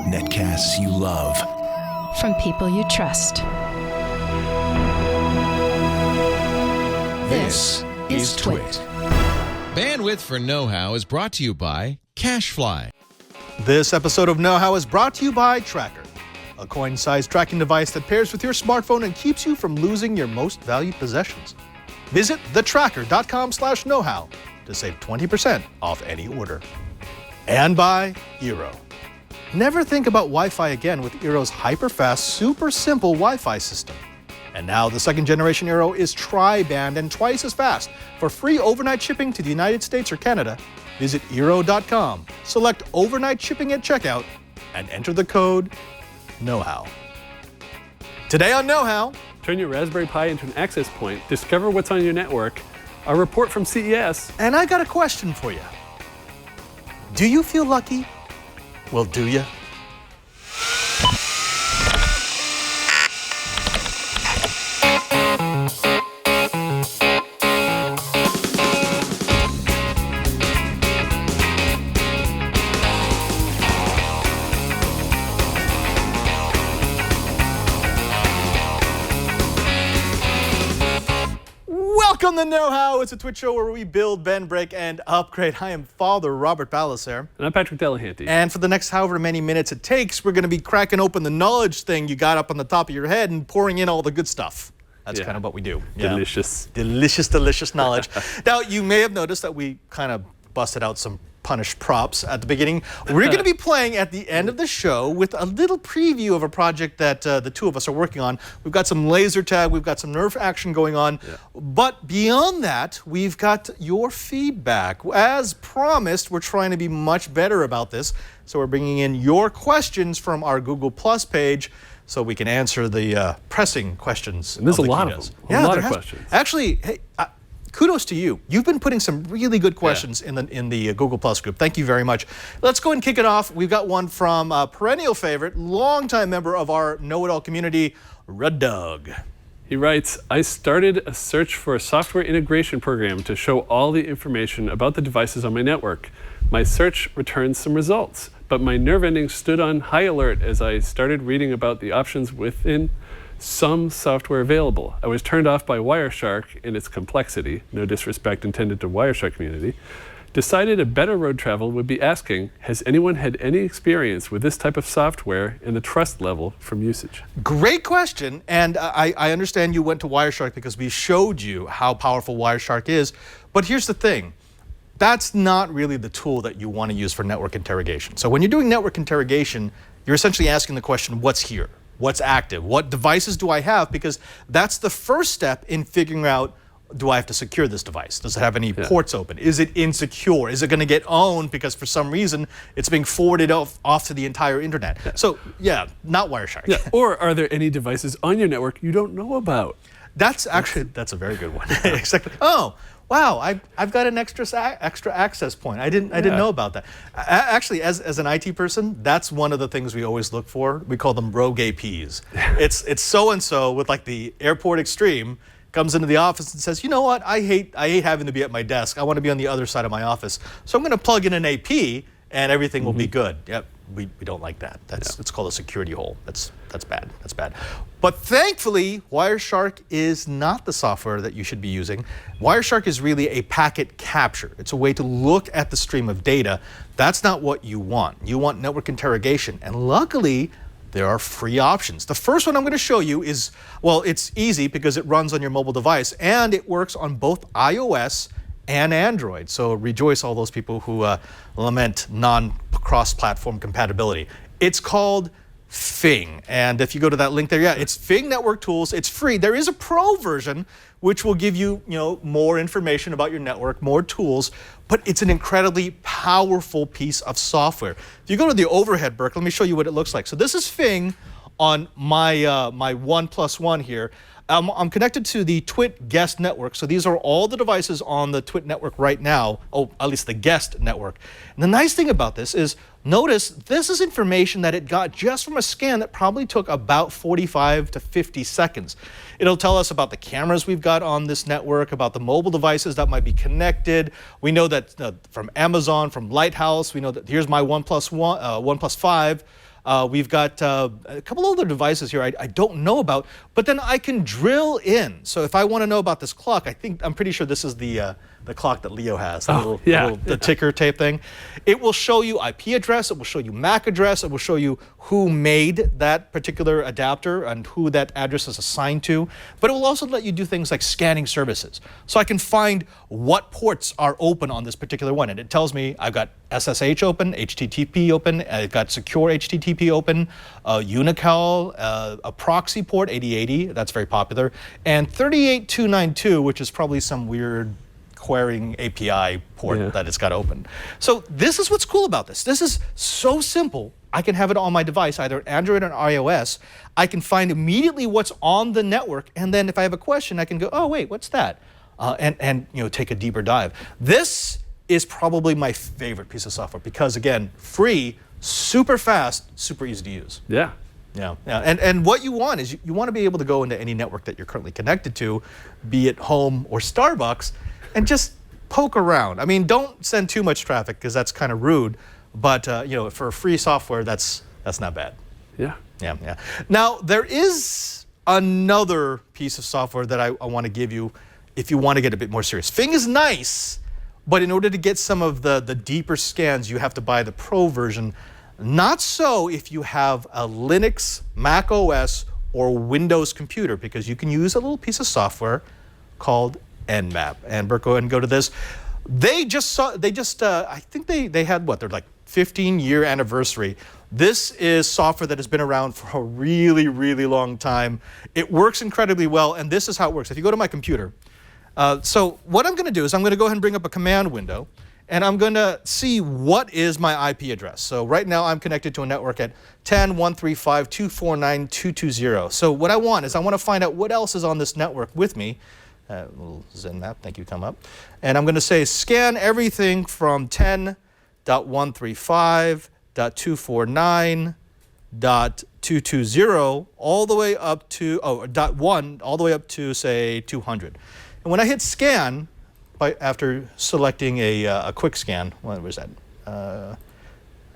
Netcasts you love. From people you trust. This is Twit. Bandwidth for Know-How is brought to you by CacheFly. This episode of Know-How is brought to you by Tracker, a coin-sized tracking device that pairs with your smartphone and keeps you from losing your most valued possessions. Visit thetracker.com/knowhow to save 20% off any order. And by Eero. Never think about Wi-Fi again with Eero's hyper-fast, super simple Wi-Fi system. And now the second generation Eero is tri-band and twice as fast. For free overnight shipping to the United States or Canada, visit Eero.com, select overnight shipping at checkout, and enter the code KNOWHOW. Today on Know-How, turn your Raspberry Pi into an access point, discover what's on your network, a report from CES, and I got a question for you. Do you feel lucky? Well, do you? Welcome to Know-How. It's a Twitch show where we build, bend, break, and upgrade. I am Father Robert Ballecer. and I'm Patrick Delahanty. And for the next however many minutes it takes, we're going to be cracking open the knowledge thing you got up on the top of your head and pouring in all the good stuff. That's kind of what we do. Delicious. Delicious, delicious knowledge. Now, you may have noticed that we kind of busted out some punished props at the beginning. We're going to be playing at the end of the show with a little preview of a project that the two of us are working on. We've got some laser tag, we've got some Nerf action going on. Yeah. But beyond that, we've got your feedback. As promised, we're trying to be much better about this. So we're bringing in your questions from our Google Plus page so we can answer the pressing questions. And there's a lot of them. A lot of questions. Actually, hey, kudos to you. You've been putting some really good questions in the Google Plus group. Thank you very much. Let's go and kick it off. We've got one from a perennial favorite, longtime member of our Know-It-All community, Red Dog. He writes, I started a search for a software integration program to show all the information about the devices on my network. My search returned some results, but my nerve endings stood on high alert as I started reading about the options within some software available. I was turned off by Wireshark in its complexity, no disrespect intended to Wireshark community. Decided a better road travel would be asking, has anyone had any experience with this type of software and the trust level from usage? Great question, and I understand you went to Wireshark because we showed you how powerful Wireshark is, but here's the thing. That's not really the tool that you want to use for network interrogation. So when you're doing network interrogation, you're essentially asking the question, what's here? What's active? What devices do I have? Because that's the first step in figuring out, do I have to secure this device? Does it have any ports open? Is it insecure? Is it going to get owned because for some reason it's being forwarded off to the entire internet? Yeah. So not Wireshark. Yeah. Or are there any devices on your network you don't know about? That's a very good one. Exactly. Oh, wow, I've got an extra access point. I didn't know about that. Actually, as an IT person, that's one of the things we always look for. We call them rogue APs. It's so-and-so with like the Airport Extreme comes into the office and says, you know what, I hate having to be at my desk. I want to be on the other side of my office. So I'm going to plug in an AP and everything will be good. Yep. We don't like that. It's called a security hole. That's bad. That's bad. But thankfully, Wireshark is not the software that you should be using. Wireshark is really a packet capture. It's a way to look at the stream of data. That's not what you want. You want network interrogation. And luckily, there are free options. The first one I'm going to show you is, well, it's easy because it runs on your mobile device and it works on both iOS and Android. So rejoice all those people who lament non-cross-platform compatibility. It's called Fing. And if you go to that link there, it's Fing Network Tools. It's free. There is a pro version which will give you, more information about your network, more tools, but it's an incredibly powerful piece of software. If you go to the overhead, Burke, let me show you what it looks like. So this is Fing on my my 1+1 here. I'm connected to the Twit guest network. So these are all the devices on the Twit network right now, at least the guest network. And the nice thing about this is, notice this is information that it got just from a scan that probably took about 45 to 50 seconds. It'll tell us about the cameras we've got on this network, about the mobile devices that might be connected. We know that from Amazon, from Lighthouse, we know that here's my OnePlus 5. We've got a couple other devices here I don't know about, but then I can drill in. So if I want to know about this clock, I'm pretty sure this is the clock that Leo has, the ticker tape thing. It will show you IP address, it will show you MAC address, it will show you who made that particular adapter and who that address is assigned to. But it will also let you do things like scanning services. So I can find what ports are open on this particular one. And it tells me I've got SSH open, HTTP open, I've got secure HTTP open, Unical, a proxy port, 8080, that's very popular, and 38292, which is probably some weird querying API port that it's got open. So this is what's cool about this. This is so simple. I can have it on my device, either Android or iOS. I can find immediately what's on the network, and then if I have a question, I can go, oh wait, what's that? And take a deeper dive. This is probably my favorite piece of software because, again, free, super fast, super easy to use. Yeah. Yeah. And what you want is you want to be able to go into any network that you're currently connected to, be it home or Starbucks, and just poke around. I mean, don't send too much traffic because that's kind of rude, but for free software, that's not bad. Yeah. Yeah. Now, there is another piece of software that I want to give you if you want to get a bit more serious. Fing is nice, but in order to get some of the deeper scans, you have to buy the Pro version. Not so if you have a Linux, Mac OS, or Windows computer, because you can use a little piece of software called Nmap. And Bert, go ahead and go to this. I think they had their 15-year anniversary. This is software that has been around for a really, really long time. It works incredibly well, and this is how it works. If you go to my computer, so what I'm going to do is I'm going to go ahead and bring up a command window, and I'm going to see what is my IP address. So right now I'm connected to a network at 10.135.249.220. So what I want is I want to find out what else is on this network with me. Little Nmap, thank you, come up. And I'm going to say scan everything from 10.135.249.220 all the way up to, .1, all the way up to, say, 200. And when I hit scan, after selecting a quick scan, what was that? There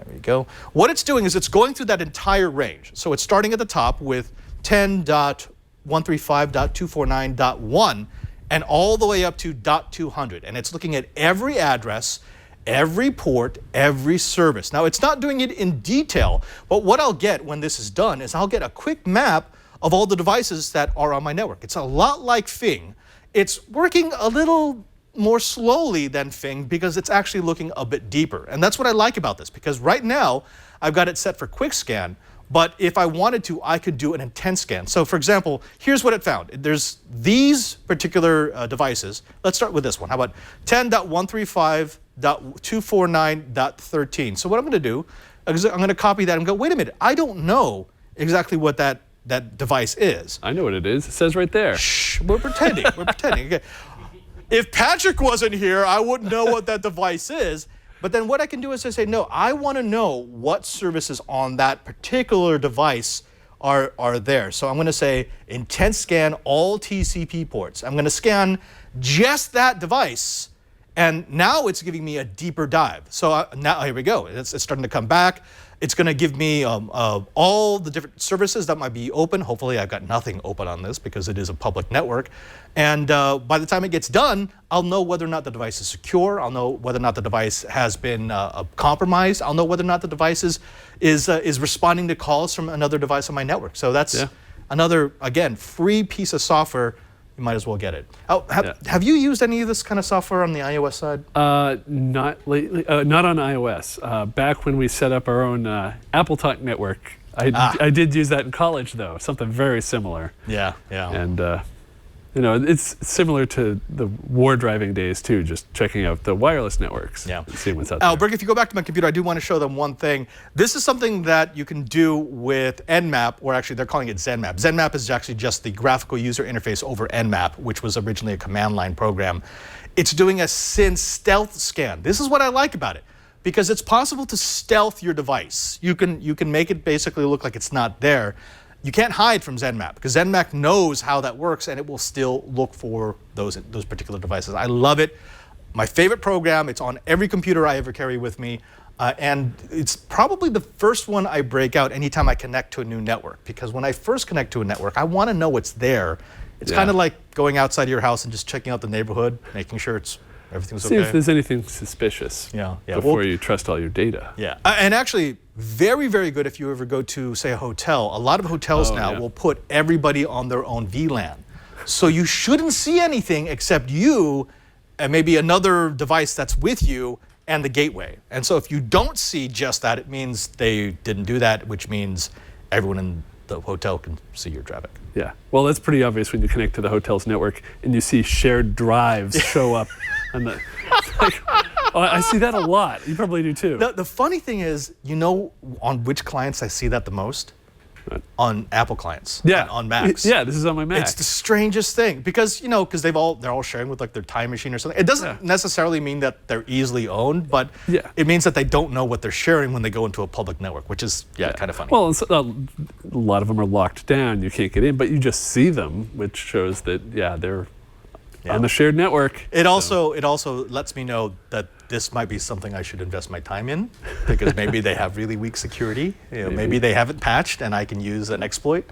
we go. What it's doing is it's going through that entire range. So it's starting at the top with 10.135.249.1 and all the way up to .200. And it's looking at every address, every port, every service. Now, it's not doing it in detail, but what I'll get when this is done is I'll get a quick map of all the devices that are on my network. It's a lot like Fing. It's working a little more slowly than Fing because it's actually looking a bit deeper. And that's what I like about this, because right now I've got it set for quick scan, but if I wanted to, I could do an intense scan. So for example, here's what it found. There's these particular devices. Let's start with this one. How about 10.135.249.13? So what I'm going to do is I'm going to copy that and go, wait a minute, I don't know exactly what that device is. I know what it is. It says right there. Shh, we're pretending. We're pretending. Okay. If Patrick wasn't here, I wouldn't know what that device is. But then what I can do is I say, no, I want to know what services on that particular device are there. So I'm going to say intense scan all TCP ports. I'm going to scan just that device. And now it's giving me a deeper dive. So now here we go. It's starting to come back. It's going to give me all the different services that might be open. Hopefully, I've got nothing open on this because it is a public network. And by the time it gets done, I'll know whether or not the device is secure. I'll know whether or not the device has been compromised. I'll know whether or not the device is responding to calls from another device on my network. So that's another, again, free piece of software. You might as well get it. Have you used any of this kind of software on the iOS side? Not lately. Not on iOS. Back when we set up our own Apple Talk network, I did use that in college, though. Something very similar. Yeah. And It's similar to the war driving days too, just checking out the wireless networks. Yeah. And seeing what's out there. Burke, if you go back to my computer, I do want to show them one thing. This is something that you can do with Nmap, or actually they're calling it Zenmap. Zenmap is actually just the graphical user interface over Nmap, which was originally a command line program. It's doing a SYN stealth scan. This is what I like about it, because it's possible to stealth your device. You can make it basically look like it's not there. You can't hide from Zenmap, because Zenmap knows how that works, and it will still look for those particular devices. I love it. My favorite program. It's on every computer I ever carry with me, and it's probably the first one I break out anytime I connect to a new network, because when I first connect to a network, I want to know what's there. It's kind of like going outside your house and just checking out the neighborhood, making sure everything's okay. See if there's anything suspicious before you trust all your data. Yeah, and actually, very, very good if you ever go to, say, a hotel. A lot of hotels now will put everybody on their own VLAN. So you shouldn't see anything except you and maybe another device that's with you and the gateway. And so if you don't see just that, it means they didn't do that, which means everyone in the hotel can see your traffic. Yeah, well, that's pretty obvious when you connect to the hotel's network and you see shared drives show up. I see that a lot. You probably do too. The funny thing is, on which clients I see that the most? On Apple clients. Yeah. On Macs. Yeah, this is on my Mac. It's the strangest thing, because they're all sharing with like their time machine or something. It doesn't necessarily mean that they're easily owned, but it means that they don't know what they're sharing when they go into a public network, which is kind of funny. Well, a lot of them are locked down. You can't get in, but you just see them, which shows that they're on the shared network. It also lets me know that this might be something I should invest my time in, because maybe they have really weak security. Maybe they haven't patched and I can use an exploit.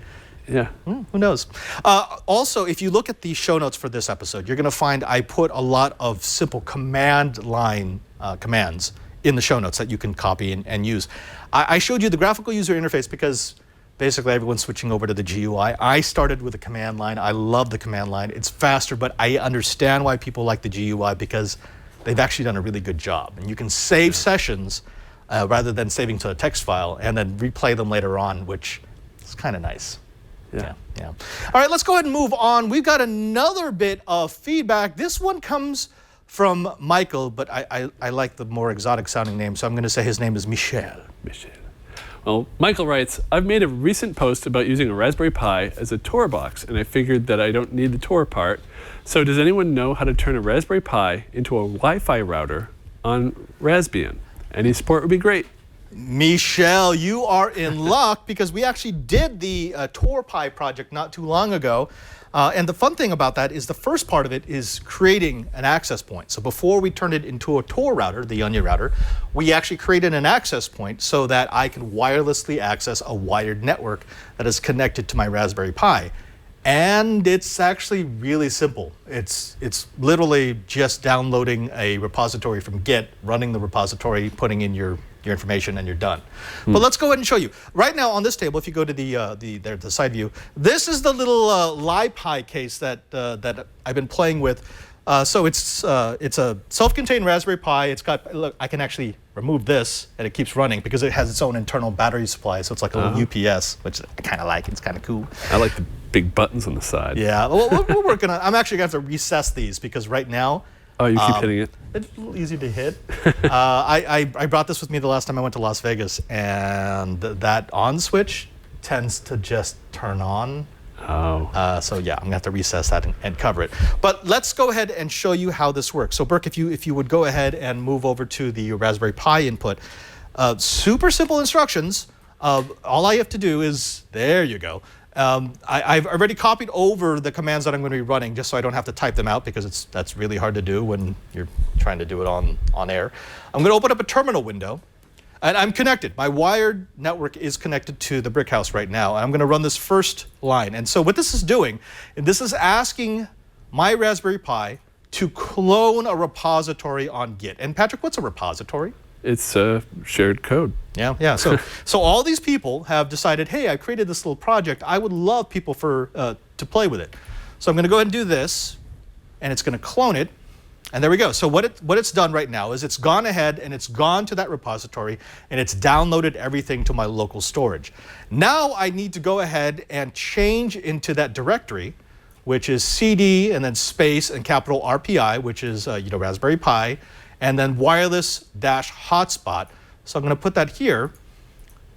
Yeah. Who knows? Also, if you look at the show notes for this episode, you're going to find I put a lot of simple command line commands in the show notes that you can copy and use. I showed you the graphical user interface because basically everyone's switching over to the GUI. I started with the command line. I love the command line. It's faster, but I understand why people like the GUI, because they've actually done a really good job. And you can save sessions rather than saving to a text file and then replay them later on, which is kind of nice. Yeah. All right, let's go ahead and move on. We've got another bit of feedback. This one comes from Michael, but I like the more exotic sounding name, so I'm going to say his name is Michel. Well, Michael writes, I've made a recent post about using a Raspberry Pi as a Tor box, and I figured that I don't need the Tor part. So does anyone know how to turn a Raspberry Pi into a Wi-Fi router on Raspbian? Any support would be great. Michelle, you are in luck, because we actually did the Tor Pi project not too long ago. And the fun thing about that is the first part of it is creating an access point. So before we turned it into a Tor router, the Onion router, we actually created an access point so that I can wirelessly access a wired network that is connected to my Raspberry Pi. And it's actually really simple. It's literally just downloading a repository from Git, running the repository, putting in your information, and you're done. But let's go ahead and show you. Right now on this table, if you go to the side view, this is the little LiPi case that I've been playing with. So it's a self-contained Raspberry Pi. It's got, look, I can actually remove this and it keeps running because it has its own internal battery supply. So it's like a little UPS, which I kind of like. It's kind of cool. I like the big buttons on the side. Yeah, well, we're working on. I'm actually going to have to recess these because right now. Oh, you keep hitting it? It's a little easy to hit. I brought this with me the last time I went to Las Vegas, and that on switch tends to just turn on. Oh. So yeah, I'm gonna have to recess that and cover it. But let's go ahead and show you how this works. So Burke, if you would go ahead and move over to the Raspberry Pi input. Super simple instructions. All I have to do is, there you go. I've already copied over the commands that I'm going to be running just so I don't have to type them out, because that's really hard to do when you're trying to do it on air. I'm going to open up a terminal window, and I'm connected. My wired network is connected to the brick house right now. I'm going to run this first line. And so what this is doing, this is asking my Raspberry Pi to clone a repository on Git. And Patrick, what's a repository? It's shared code. Yeah. So all these people have decided, hey, I created this little project. I would love people to play with it. So I'm going to go ahead and do this, and it's going to clone it. And there we go. So what it's done right now is it's gone ahead and it's gone to that repository and it's downloaded everything to my local storage. Now I need to go ahead and change into that directory which is CD and then space and capital RPI, which is Raspberry Pi, and then wireless dash hotspot. So I'm going to put that here,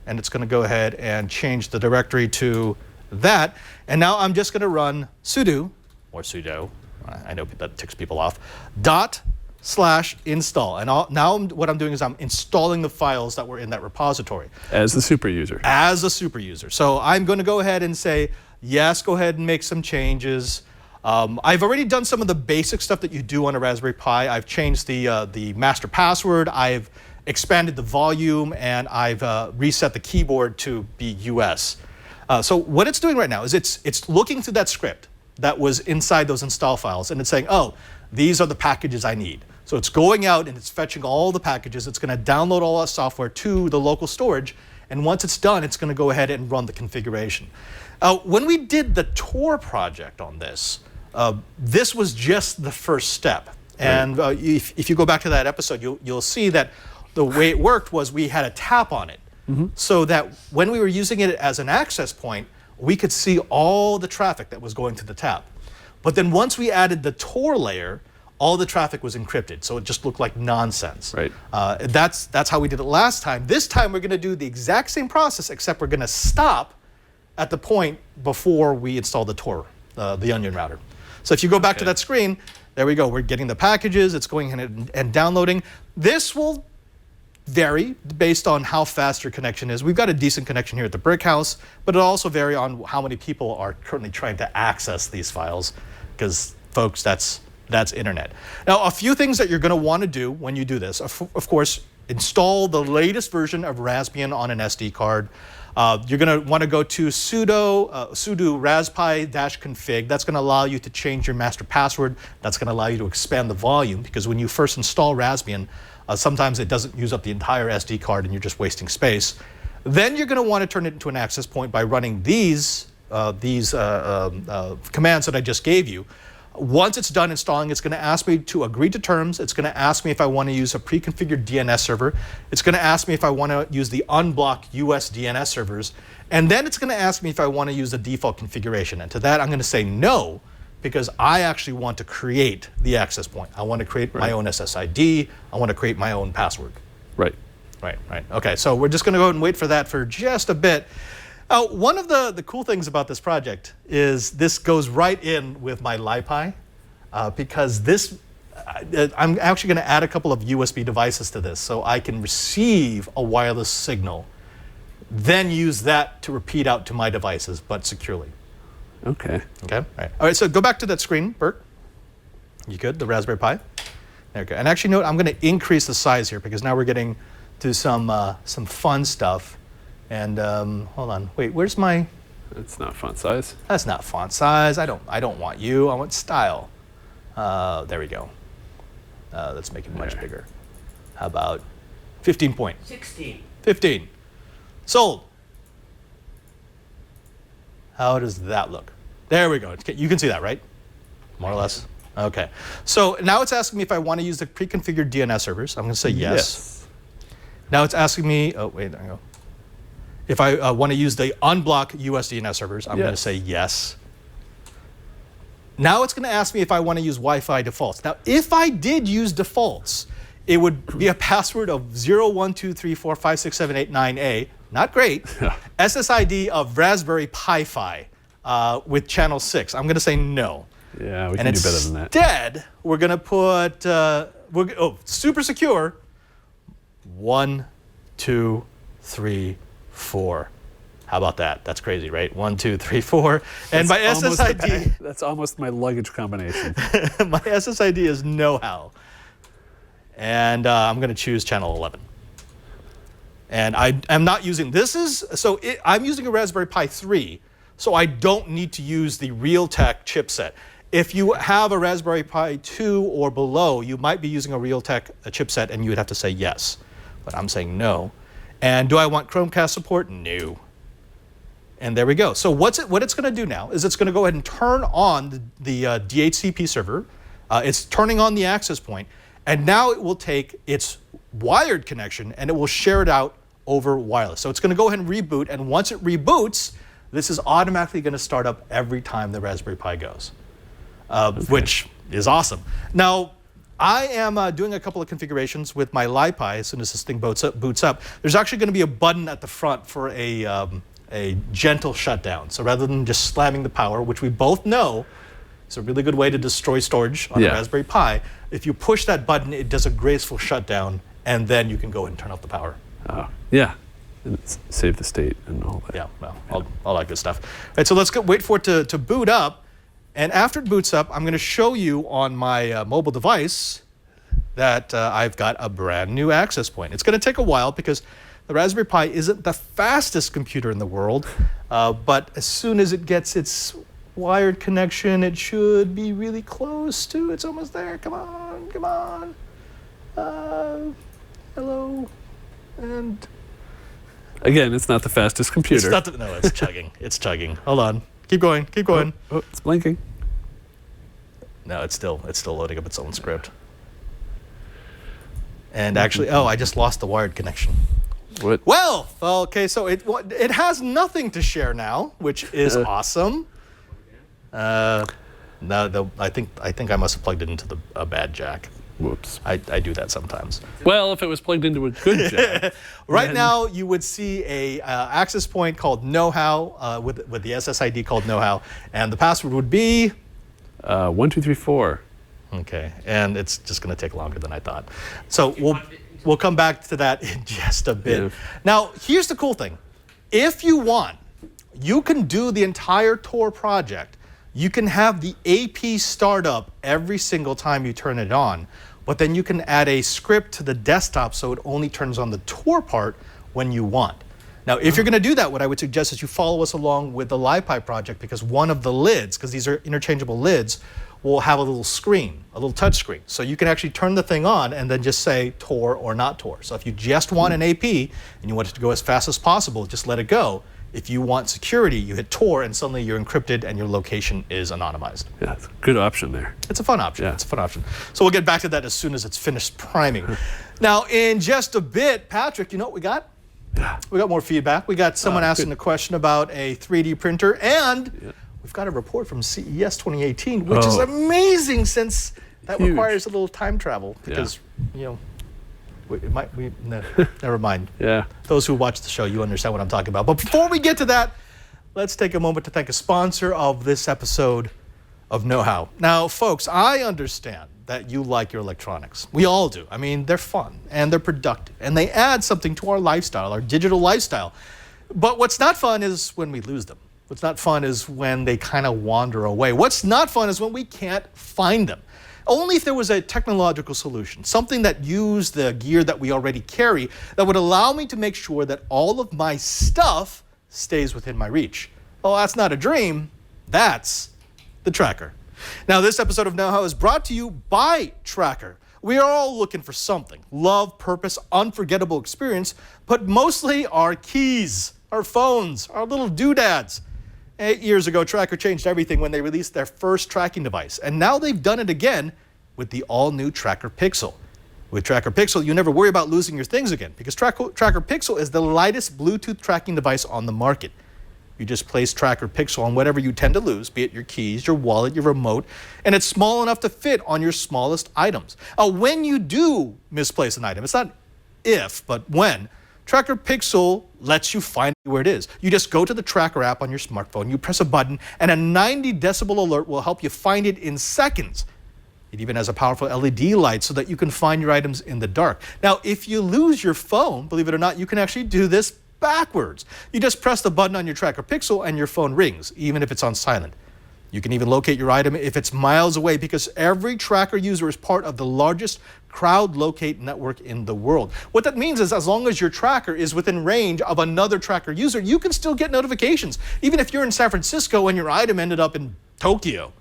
and it's going to go ahead and change the directory to that. And now I'm just going to run sudo, I know that ticks people off, /install. And now what I'm doing is I'm installing the files that were in that repository. As the super user. As a super user. So I'm going to go ahead and say, yes, go ahead and make some changes. I've already done some of the basic stuff that you do on a Raspberry Pi. I've changed the master password. I've expanded the volume, and I've reset the keyboard to be US. So what it's doing right now is it's looking through that script that was inside those install files, and it's saying, oh, these are the packages I need. So it's going out and it's fetching all the packages. It's going to download all that software to the local storage, and once it's done, it's going to go ahead and run the configuration. When we did the Tor project on this, this was just the first step. And if you go back to that episode, you'll see that the way it worked was we had a tap on it, so that when we were using it as an access point, we could see all the traffic that was going to the tap. But then once we added the Tor layer, all the traffic was encrypted, so it just looked like nonsense. Right. That's how we did it last time. This time we're going to do the exact same process, except we're going to stop at the point before we install the Tor, the Onion router. So if you go back to that screen, there we go. We're getting the packages. It's going in and downloading. This will vary based on how fast your connection is. We've got a decent connection here at the Brick House, but it'll also vary on how many people are currently trying to access these files, because, folks, that's internet. Now, a few things that you're going to want to do when you do this, of course, install the latest version of Raspbian on an SD card. You're going to want to go to sudo raspi-config. That's going to allow you to change your master password. That's going to allow you to expand the volume, because when you first install Raspbian, sometimes it doesn't use up the entire SD card and you're just wasting space. Then you're going to want to turn it into an access point by running these commands that I just gave you. Once it's done installing, it's going to ask me to agree to terms. It's going to ask me if I want to use a pre-configured DNS server. It's going to ask me if I want to use the unblock US DNS servers. And then it's going to ask me if I want to use the default configuration. And to that, I'm going to say no, because I actually want to create the access point. I want to create my own SSID. I want to create my own password. Right. Right. Okay, so we're just going to go ahead and wait for that for just a bit. One of the cool things about this project is this goes right in with my LiPi, because this, I'm actually going to add a couple of USB devices to this so I can receive a wireless signal, then use that to repeat out to my devices, but securely. Okay. All right, so go back to that screen, Bert. You good? The Raspberry Pi? There we go. And actually, note, I'm going to increase the size here, because now we're getting to some fun stuff. And hold on, wait, where's my? That's not font size. That's not font size. I don't want you. I want style. There we go. Let's make it much bigger. How about 15 point? 16. 15. Sold. How does that look? There we go. You can see that, right? More or less. Okay. So now it's asking me if I want to use the pre-configured DNS servers. I'm going to say yes. Now it's asking me. Oh wait, there we go. If I want to use the unblock US DNS servers, I'm going to say yes. Now it's going to ask me if I want to use Wi-Fi defaults. Now, if I did use defaults, it would be a password of 01234567898. Not great. SSID of Raspberry Pi-Fi with channel 6. I'm going to say no. Yeah, we can do better than that. Instead, we're going to put super secure. 1, 2, 3, 4. How about that? That's crazy, right? 1, 2, 3, 4. And my SSID. That's almost my luggage combination. My SSID is know-how. And I'm going to choose channel 11. And I'm not using, I'm using a Raspberry Pi 3, so I don't need to use the Realtek chipset. If you have a Raspberry Pi 2 or below, you might be using a Realtek chipset, and you would have to say yes. But I'm saying no. And do I want Chromecast support? No. And there we go. So what it's going to do now is it's going to go ahead and turn on the DHCP server. It's turning on the access point. And now it will take its wired connection and it will share it out over wireless. So it's going to go ahead and reboot. And once it reboots, this is automatically going to start up every time the Raspberry Pi goes. which is awesome. Now, I am doing a couple of configurations with my LiPi as soon as this thing boots up. There's actually going to be a button at the front for a gentle shutdown. So rather than just slamming the power, which we both know is a really good way to destroy storage on a Raspberry Pi, if you push that button, it does a graceful shutdown, and then you can go ahead and turn off the power. Yeah. And save the state and all that. Yeah, well, all that good stuff. All right, so let's wait for it to boot up. And after it boots up, I'm going to show you on my mobile device that I've got a brand new access point. It's going to take a while because the Raspberry Pi isn't the fastest computer in the world, but as soon as it gets its wired connection, it should be really close to. It's almost there. Come on, come on. Hello. And again, it's not the fastest computer. It's not no, it's chugging. It's chugging. Hold on. Keep going. Keep going. Oh, it's blinking. No, it's still loading up its own script. And actually, I just lost the wired connection. What? Well, okay, so it has nothing to share now, which is awesome. No, I think I must have plugged it into a bad jack. Whoops. I do that sometimes. Well, if it was plugged into a good jack. Right now, you would see a access point called know-how with the SSID called know-how, and the password would be 1234. Okay, and it's just going to take longer than I thought. So we'll come back to that in just a bit. Yeah. Now, here's the cool thing. If you want, you can do the entire Tor project. You can have the AP start up every single time you turn it on, but then you can add a script to the desktop so it only turns on the Tor part when you want. Now, if you're going to do that, what I would suggest is you follow us along with the LiPi project, because one of the lids, because these are interchangeable lids, will have a little screen, a little touch screen. So you can actually turn the thing on and then just say Tor or not Tor. So if you just want an AP and you want it to go as fast as possible, just let it go. If you want security, you hit Tor and suddenly you're encrypted and your location is anonymized. Yeah, it's a good option there. It's a fun option. Yeah. It's a fun option. So we'll get back to that as soon as it's finished priming. Now, in just a bit, Patrick, you know what we got? Yeah. We got more feedback. We got someone asking a question about a 3D printer, and we've got a report from CES 2018, which is amazing since that requires a little time travel because, never mind. Yeah. Those who watch the show, you understand what I'm talking about. But before we get to that, let's take a moment to thank a sponsor of this episode of Know-How. Now, folks, I understand that you like your electronics. We all do. I mean, they're fun and they're productive and they add something to our lifestyle, our digital lifestyle. But what's not fun is when we lose them. What's not fun is when they kind of wander away. What's not fun is when we can't find them. Only if there was a technological solution, something that used the gear that we already carry, that would allow me to make sure that all of my stuff stays within my reach. Well, that's not a dream. That's the Tracker. Now, this episode of Know-How is brought to you by Tracker. We are all looking for something. Love, purpose, unforgettable experience, but mostly our keys, our phones, our little doodads. 8 years ago, Tracker changed everything when they released their first tracking device, and now they've done it again with the all-new Tracker Pixel. With Tracker Pixel, you never worry about losing your things again, because Tracker Pixel is the lightest Bluetooth tracking device on the market. You just place Tracker Pixel on whatever you tend to lose, be it your keys, your wallet, your remote, and it's small enough to fit on your smallest items. When you do misplace an item, it's not if, but when, Tracker Pixel lets you find where it is. You just go to the Tracker app on your smartphone, you press a button, and a 90 decibel alert will help you find it in seconds. It even has a powerful LED light so that you can find your items in the dark. Now, if you lose your phone, believe it or not, you can actually do this backwards. You just press the button on your Tracker Pixel and your phone rings, even if it's on silent. You can even locate your item if it's miles away, because every Tracker user is part of the largest crowd locate network in the world. What that means is as long as your Tracker is within range of another Tracker user, you can still get notifications, even if you're in San Francisco and your item ended up in Tokyo.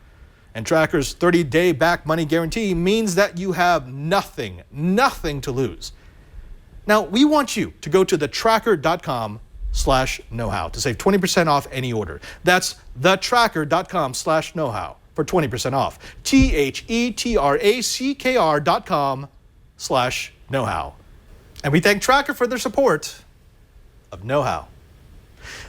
And Tracker's 30-day back money guarantee means that you have nothing to lose. Now, we want you to go to thetracker.com/knowhow to save 20% off any order. That's thetracker.com/knowhow for 20% off. TheTracker.com/knowhow. And we thank Tracker for their support of Know-How.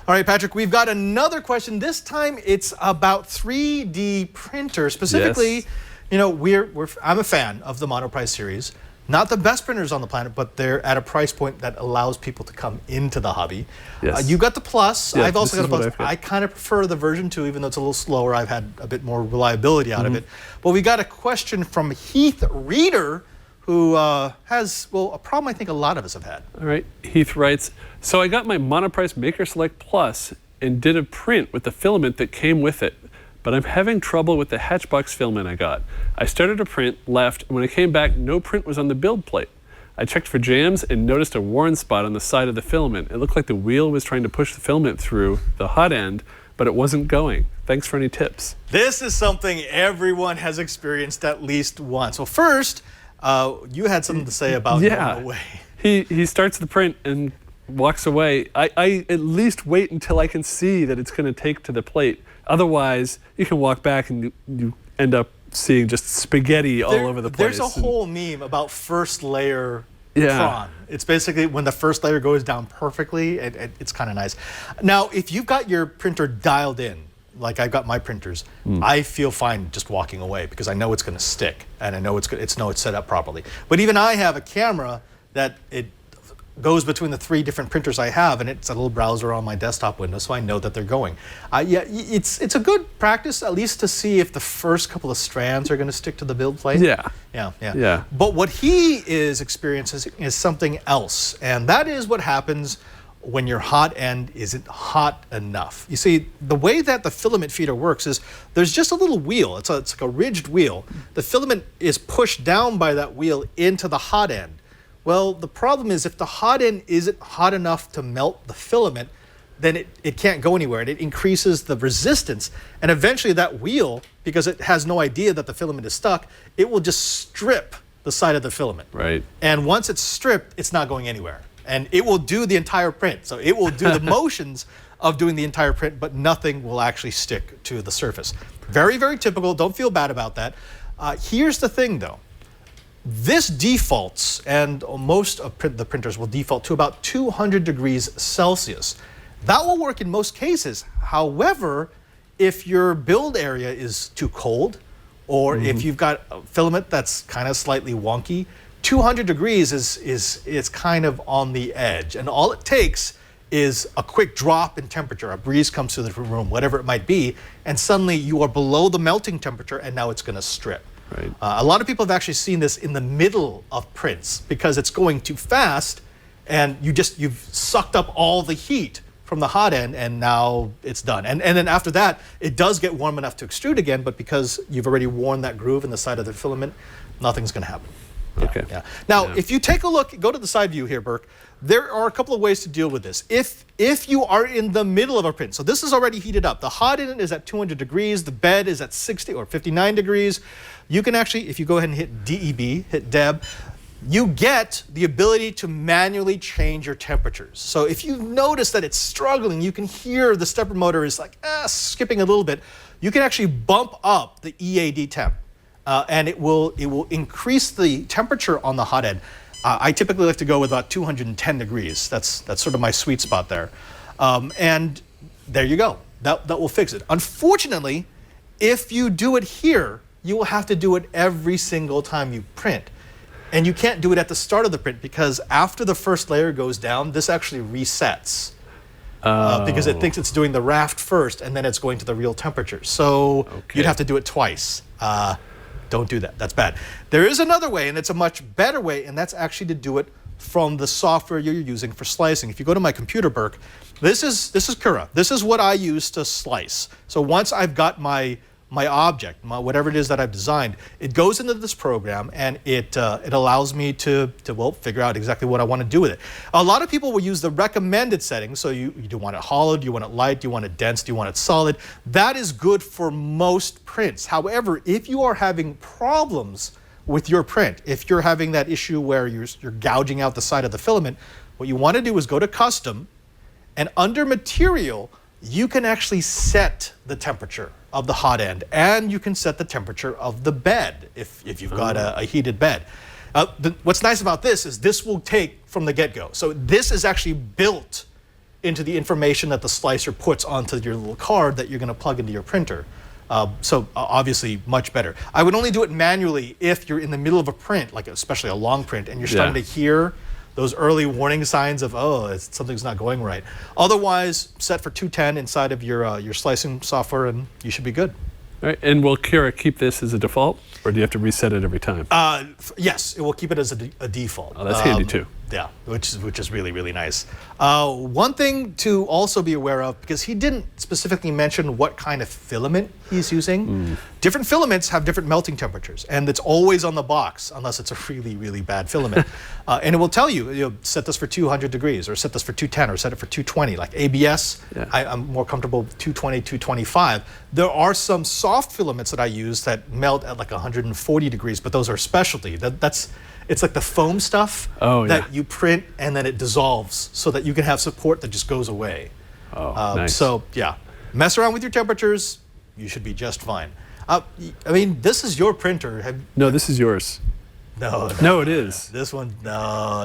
All right, Patrick, we've got another question. This time it's about 3D printers. Specifically, Yes. you know, I'm a fan of the Monoprice series. Not the best printers on the planet, but they're at a price point that allows people to come into the hobby. Yes. You got the Plus. Yeah, I've also this got a is Plus. what I've got. I kind of prefer the version 2, even though it's a little slower. I've had a bit more reliability out of it. But we got a question from Heath Reader, who has, well, a problem I think a lot of us have had. All right, Heath writes, so I got my Monoprice Maker Select Plus and did a print with the filament that came with it, but I'm having trouble with the Hatchbox filament I got. I started a print, left, and when I came back, no print was on the build plate. I checked for jams and noticed a worn spot on the side of the filament. It looked like the wheel was trying to push the filament through the hot end, but it wasn't going. Thanks for any tips. This is something everyone has experienced at least once. Well, first, you had something to say about going away. He starts the print and walks away. I at least wait until I can see that it's going to take to the plate. Otherwise, you can walk back and you end up seeing just spaghetti all over the place. There's a whole meme about first layer Yeah. prawn. It's basically when the first layer goes down perfectly, it's kind of nice. Now, if you've got your printer dialed in, like I've got my printers, I feel fine just walking away because I know it's going to stick and I know it's set up properly. But even I have a camera that it goes between the 3 different printers I have, and it's a little browser on my desktop window, so I know that they're going. Yeah, it's a good practice, at least to see if the first couple of strands are going to stick to the build plate. Yeah. But what he is experiencing is something else, and that is what happens when your hot end isn't hot enough. You see, the way that the filament feeder works is there's just a little wheel. It's like a ridged wheel. The filament is pushed down by that wheel into the hot end. Well, the problem is if the hot end isn't hot enough to melt the filament, then it can't go anywhere, and it increases the resistance. And eventually that wheel, because it has no idea that the filament is stuck, it will just strip the side of the filament. Right. And once it's stripped, it's not going anywhere. And it will do the entire print. So it will do the motions of doing the entire print, but nothing will actually stick to the surface. Very, very typical. Don't feel bad about that. Here's the thing, though. This defaults, and most of the printers will default to about 200 degrees Celsius. That will work in most cases. However, if your build area is too cold, or if you've got a filament that's kind of slightly wonky, 200 degrees is kind of on the edge. And all it takes is a quick drop in temperature. A breeze comes through the room, whatever it might be, and suddenly you are below the melting temperature, and now it's going to strip. Right. A lot of people have actually seen this in the middle of prints because it's going too fast, and you've sucked up all the heat from the hot end, and now it's done. And then after that, it does get warm enough to extrude again, but because you've already worn that groove in the side of the filament, nothing's going to happen. Okay. Yeah. Now, if you take a look, go to the side view here, Burke. There are a couple of ways to deal with this. If you are in the middle of a print, so this is already heated up. The hot end is at 200 degrees. The bed is at 60 or 59 degrees. You can actually, if you go ahead and hit DEB, hit DEB, you get the ability to manually change your temperatures. So if you notice that it's struggling, you can hear the stepper motor is like skipping a little bit. You can actually bump up the EAD temp. And it will increase the temperature on the hot end. I typically like to go with about 210 degrees. That's sort of my sweet spot there. And there you go. That will fix it. Unfortunately, if you do it here, you will have to do it every single time you print. And you can't do it at the start of the print because after the first layer goes down, this actually resets. Because it thinks it's doing the raft first and then it's going to the real temperature. So you'd have to do it twice. Don't do that. That's bad. There is another way, and it's a much better way, and that's actually to do it from the software you're using for slicing. If you go to my computer, Burke, this is Cura. This is what I use to slice. So once I've got my object, whatever it is that I've designed, it goes into this program, and it allows me to figure out exactly what I want to do with it. A lot of people will use the recommended settings. So you do want it hollowed, you want it light, you want it dense, do you want it solid. That is good for most prints. However, if you are having problems with your print, if you're having that issue where you're gouging out the side of the filament, what you want to do is go to custom, and under material, you can actually set the temperature of the hot end, and you can set the temperature of the bed if you've got a heated bed. What's nice about this is this will take from the get-go. So this is actually built into the information that the slicer puts onto your little card that you're going to plug into your printer. So obviously much better. I would only do it manually if you're in the middle of a print, like especially a long print, and you're starting to hear those early warning signs of, something's not going right. Otherwise, set for 210 inside of your slicing software, and you should be good. All right, and will Kira keep this as a default, or do you have to reset it every time? Yes, it will keep it as a default. Oh, that's handy too. Yeah, which is really, really nice. One thing to also be aware of, because he didn't specifically mention what kind of filament he's using. Different filaments have different melting temperatures, and it's always on the box, unless it's a really, really bad filament. And it will tell you, set this for 200 degrees, or set this for 210, or set it for 220. Like ABS, I'm more comfortable with 220, 225. There are some soft filaments that I use that melt at like 140 degrees, but those are specialty. It's like the foam stuff that you print and then it dissolves so that you can have support that just goes away. Nice. So yeah, mess around with your temperatures, you should be just fine. I mean, this is your printer. No, this is yours. No, it is. This one, no.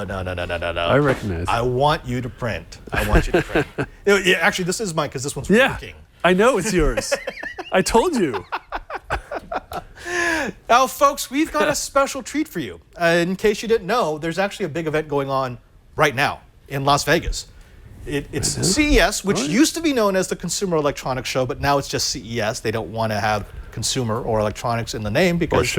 I recognize. I want you to print. I want you to print. Actually, this is mine because this one's working. I know it's yours. I told you. Now, folks, we've got a special treat for you. In case you didn't know, there's actually a big event going on right now in Las Vegas. It's CES, which used to be known as the Consumer Electronics Show, but now it's just CES. They don't want to have consumer or electronics in the name because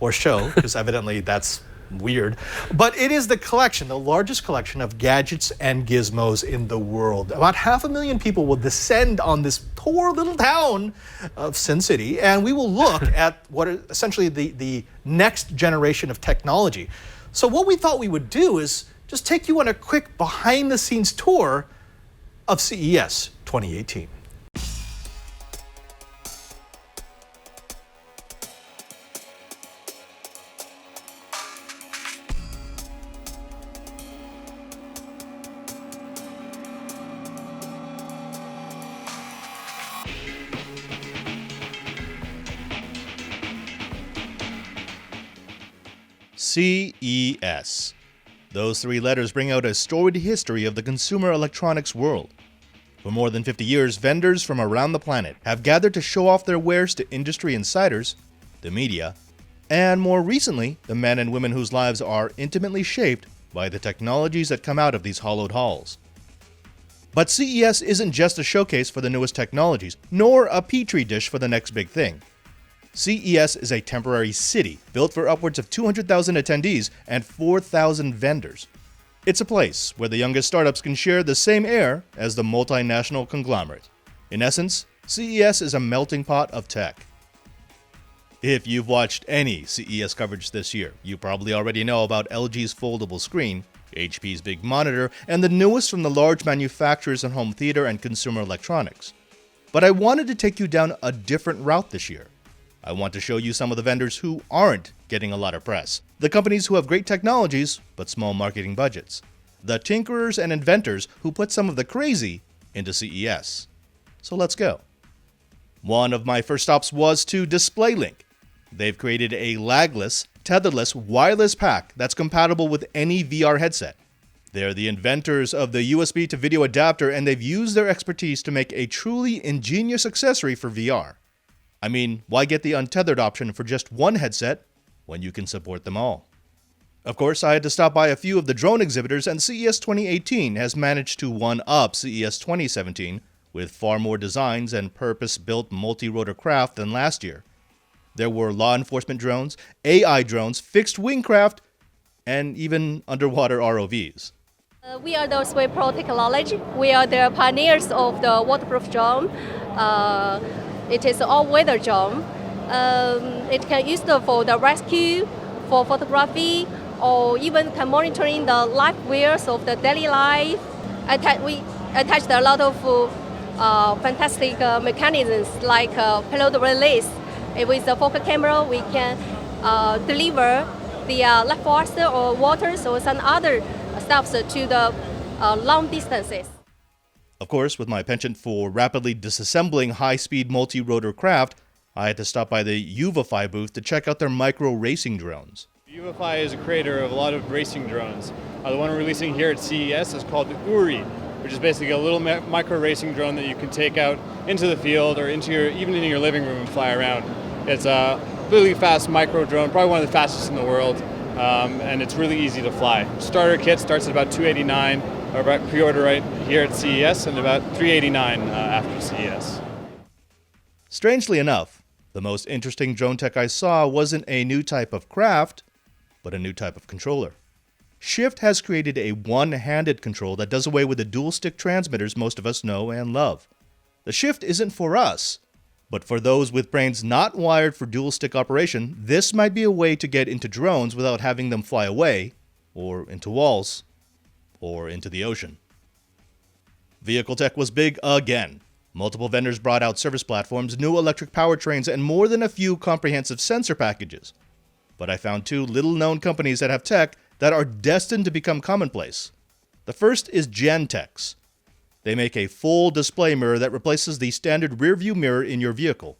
or show because evidently that's weird. But it is the largest collection of gadgets and gizmos in the world. About 500,000 people will descend on this poor little town of Sin City, and we will look at what are essentially the next generation of technology. So what we thought we would do is just take you on a quick behind-the-scenes tour of CES 2018. CES. Those three letters bring out a storied history of the consumer electronics world. For more than 50 years, vendors from around the planet have gathered to show off their wares to industry insiders, the media, and more recently, the men and women whose lives are intimately shaped by the technologies that come out of these hollowed halls. But CES isn't just a showcase for the newest technologies, nor a petri dish for the next big thing. CES is a temporary city built for upwards of 200,000 attendees and 4,000 vendors. It's a place where the youngest startups can share the same air as the multinational conglomerate. In essence, CES is a melting pot of tech. If you've watched any CES coverage this year, you probably already know about LG's foldable screen, HP's big monitor, and the newest from the large manufacturers in home theater and consumer electronics. But I wanted to take you down a different route this year. I want to show you some of the vendors who aren't getting a lot of press. The companies who have great technologies, but small marketing budgets. The tinkerers and inventors who put some of the crazy into CES. So let's go. One of my first stops was to DisplayLink. They've created a lagless, tetherless, wireless pack that's compatible with any VR headset. They're the inventors of the USB to video adapter, and they've used their expertise to make a truly ingenious accessory for VR. I mean, why get the untethered option for just one headset when you can support them all? Of course, I had to stop by a few of the drone exhibitors, and CES 2018 has managed to one-up CES 2017 with far more designs and purpose-built multi-rotor craft than last year. There were law enforcement drones, AI drones, fixed-wing craft, and even underwater ROVs. We are the Sway Pro technology. We are the pioneers of the waterproof drone. It is an all-weather drone. It can use for the rescue, for photography, or even can monitoring the life wears of the daily life. We attached a lot of fantastic mechanisms like payload release. With the focal camera, we can deliver the life force or water or some other stuff to the long distances. Of course, with my penchant for rapidly disassembling high-speed multi-rotor craft, I had to stop by the Eero Wi-Fi booth to check out their micro-racing drones. Eero Wi-Fi is a creator of a lot of racing drones. The one we're releasing here at CES is called the Uri. which is basically a little micro racing drone that you can take out into the field or even in your living room and fly around. It's a really fast micro drone, probably one of the fastest in the world, and it's really easy to fly. Starter kit starts at about $289, or about pre-order right here at CES, and about $389 after CES. Strangely enough, the most interesting drone tech I saw wasn't a new type of craft, but a new type of controller. Shift has created a one-handed control that does away with the dual-stick transmitters most of us know and love. The Shift isn't for us, but for those with brains not wired for dual-stick operation, this might be a way to get into drones without having them fly away, or into walls, or into the ocean. Vehicle tech was big again. Multiple vendors brought out service platforms, new electric powertrains, and more than a few comprehensive sensor packages. But I found two little-known companies that have tech that are destined to become commonplace. The first is Gentex. They make a full display mirror that replaces the standard rear-view mirror in your vehicle.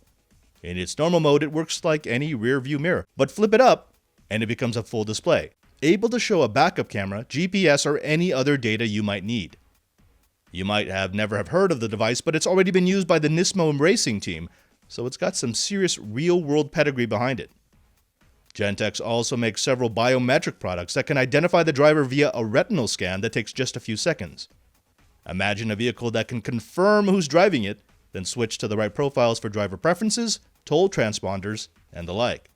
In its normal mode, it works like any rear-view mirror, but flip it up, and it becomes a full display, able to show a backup camera, GPS, or any other data you might need. You might never have heard of the device, but it's already been used by the Nismo racing team, so it's got some serious real-world pedigree behind it. Gentex also makes several biometric products that can identify the driver via a retinal scan that takes just a few seconds. Imagine a vehicle that can confirm who's driving it, then switch to the right profiles for driver preferences, toll transponders, and the like.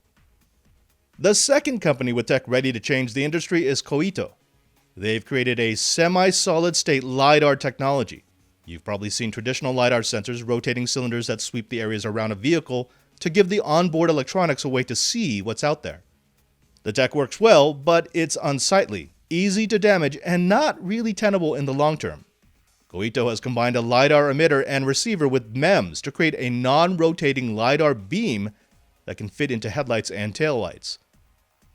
The second company with tech ready to change the industry is Koito. They've created a semi-solid state LiDAR technology. You've probably seen traditional LiDAR sensors, rotating cylinders that sweep the areas around a vehicle to give the onboard electronics a way to see what's out there. The tech works well, but it's unsightly, easy to damage, and not really tenable in the long term. Koito has combined a LiDAR emitter and receiver with MEMS to create a non-rotating LiDAR beam that can fit into headlights and taillights.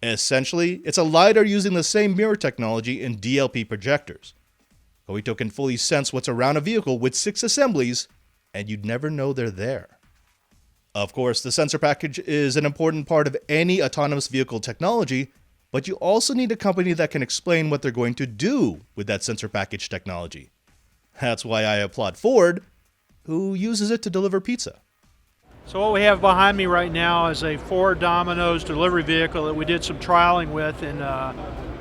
Essentially, it's a LiDAR using the same mirror technology in DLP projectors. Koito can fully sense what's around a vehicle with 6 assemblies, and you'd never know they're there. Of course, the sensor package is an important part of any autonomous vehicle technology, but you also need a company that can explain what they're going to do with that sensor package technology. That's why I applaud Ford, who uses it to deliver pizza. So what we have behind me right now is a Ford Domino's delivery vehicle that we did some trialing with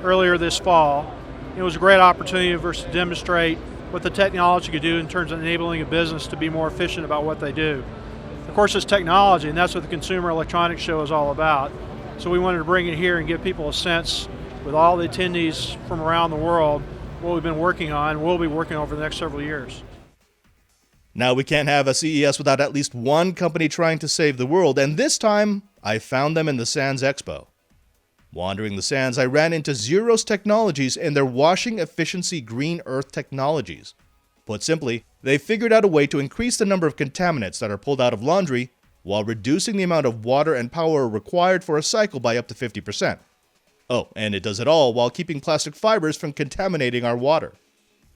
earlier this fall. It was a great opportunity for us to demonstrate what the technology could do in terms of enabling a business to be more efficient about what they do. Of course, it's technology, and that's what the Consumer Electronics Show is all about. So we wanted to bring it here and give people a sense, with all the attendees from around the world, what we've been working on, we'll be working over the next several years. Now, we can't have a CES without at least one company trying to save the world, and this time, I found them in the Sands Expo. Wandering the Sands, I ran into Xeros Technologies and their washing efficiency green earth technologies. Put simply, they figured out a way to increase the number of contaminants that are pulled out of laundry while reducing the amount of water and power required for a cycle by up to 50%. Oh, and it does it all while keeping plastic fibers from contaminating our water.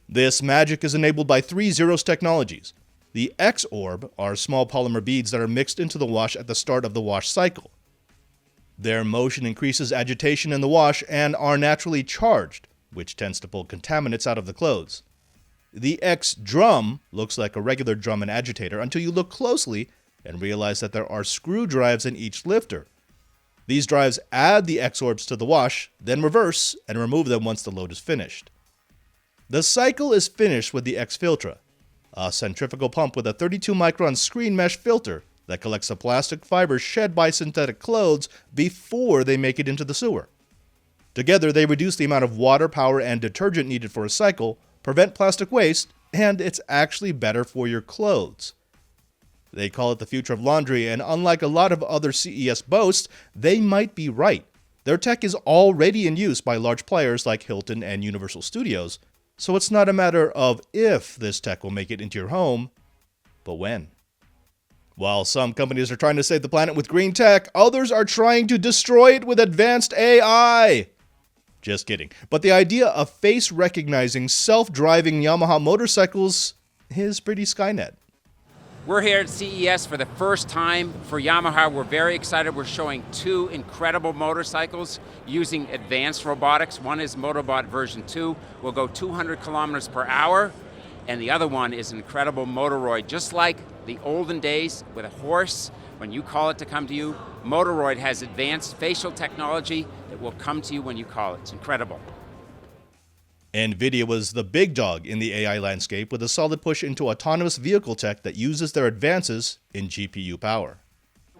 This magic is enabled by 3 Xeros technologies. The X-Orb are small polymer beads that are mixed into the wash at the start of the wash cycle. Their motion increases agitation in the wash and are naturally charged, which tends to pull contaminants out of the clothes. The X-Drum looks like a regular drum and agitator until you look closely and realize that there are screw drives in each lifter. These drives add the X-Orbs to the wash, then reverse and remove them once the load is finished. The cycle is finished with the X-Filtra, a centrifugal pump with a 32-micron screen mesh filter that collects the plastic fibers shed by synthetic clothes before they make it into the sewer. Together, they reduce the amount of water, power, and detergent needed for a cycle, prevent plastic waste, and it's actually better for your clothes. They call it the future of laundry, and unlike a lot of other CES boasts, they might be right. Their tech is already in use by large players like Hilton and Universal Studios, so it's not a matter of if this tech will make it into your home, but when. While some companies are trying to save the planet with green tech, others are trying to destroy it with advanced AI. Just kidding. But the idea of face-recognizing, self-driving Yamaha motorcycles is pretty Skynet. We're here at CES for the first time for Yamaha. We're very excited. We're showing 2 incredible motorcycles using advanced robotics. One is Motobot version 2. Will go 200 kilometers per hour. and the other one is an incredible Motoroid, just like the olden days with a horse. When you call it to come to you, Motoroid has advanced facial technology that will come to you when you call it. It's incredible. NVIDIA was the big dog in the AI landscape with a solid push into autonomous vehicle tech that uses their advances in GPU power.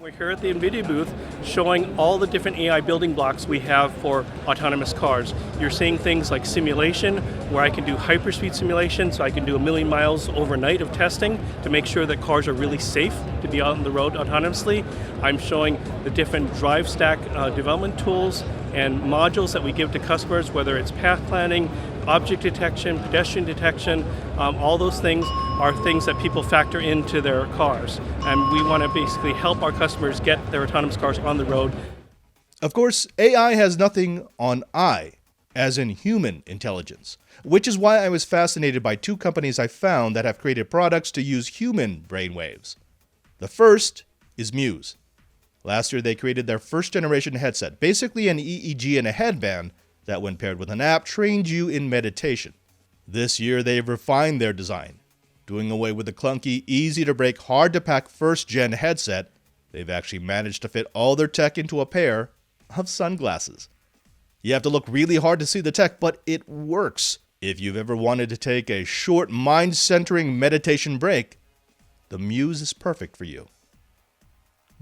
We're here at the NVIDIA booth showing all the different AI building blocks we have for autonomous cars. You're seeing things like simulation, where I can do hyperspeed simulation, so I can do 1 million miles overnight of testing to make sure that cars are really safe to be out on the road autonomously. I'm showing the different drive stack development tools and modules that we give to customers, whether it's path planning, object detection, pedestrian detection, all those things are things that people factor into their cars. And we want to basically help our customers get their autonomous cars on the road. Of course, AI has nothing on I, as in human intelligence, which is why I was fascinated by 2 companies I found that have created products to use human brainwaves. The first is Muse. Last year, they created their first generation headset, basically an EEG and a headband that, when paired with an app, trained you in meditation. This year, they've refined their design. Doing away with the clunky, easy-to-break, hard-to-pack first-gen headset, they've actually managed to fit all their tech into a pair of sunglasses. You have to look really hard to see the tech, but it works. If you've ever wanted to take a short, mind-centering meditation break, the Muse is perfect for you.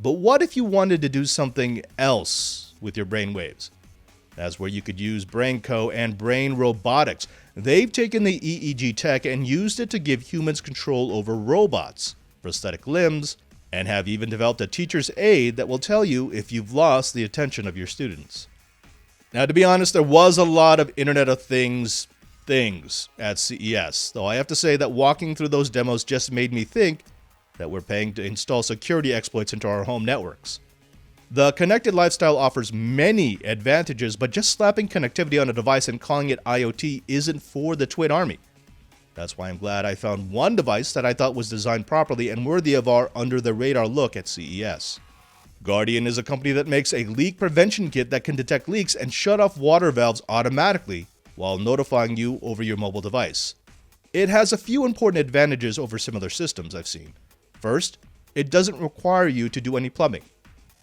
But what if you wanted to do something else with your brainwaves? That's where you could use BrainCo and Brain Robotics. They've taken the EEG tech and used it to give humans control over robots, prosthetic limbs, and have even developed a teacher's aid that will tell you if you've lost the attention of your students. Now, to be honest, there was a lot of Internet of Things at CES, though I have to say that walking through those demos just made me think that we're paying to install security exploits into our home networks. The connected lifestyle offers many advantages, but just slapping connectivity on a device and calling it IoT isn't for the Twit Army. That's why I'm glad I found one device that I thought was designed properly and worthy of our under-the-radar look at CES. Guardian is a company that makes a leak prevention kit that can detect leaks and shut off water valves automatically while notifying you over your mobile device. It has a few important advantages over similar systems I've seen. First, it doesn't require you to do any plumbing.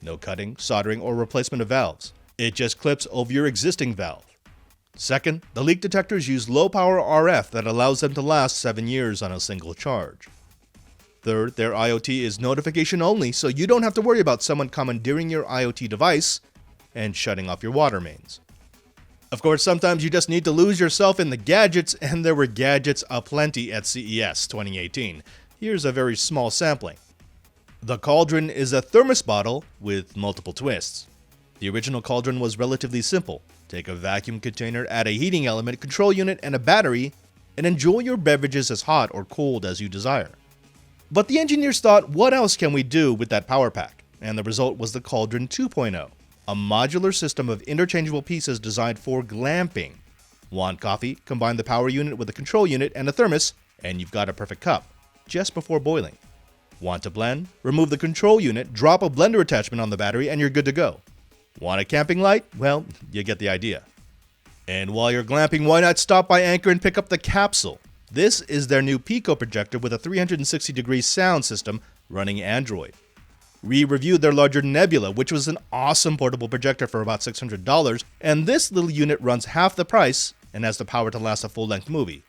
No cutting, soldering, or replacement of valves. It just clips over your existing valve. Second, the leak detectors use low-power RF that allows them to last 7 years on a single charge. Third, their IoT is notification only, so you don't have to worry about someone commandeering your IoT device and shutting off your water mains. Of course, sometimes you just need to lose yourself in the gadgets, and there were gadgets aplenty at CES 2018. Here's a very small sampling. The Cauldron is a thermos bottle with multiple twists. The original Cauldron was relatively simple. Take a vacuum container, add a heating element, control unit, and a battery, and enjoy your beverages as hot or cold as you desire. But the engineers thought, what else can we do with that power pack? And the result was the Cauldron 2.0, a modular system of interchangeable pieces designed for glamping. Want coffee? Combine the power unit with a control unit and a thermos, and you've got a perfect cup, just before boiling. Want to blend? Remove the control unit, drop a blender attachment on the battery, and you're good to go. Want a camping light? Well, you get the idea. And while you're glamping, why not stop by Anchor and pick up the Capsule? This is their new Pico projector with a 360-degree sound system running Android. We reviewed their larger Nebula, which was an awesome portable projector for about $600, and this little unit runs half the price and has the power to last a full-length movie.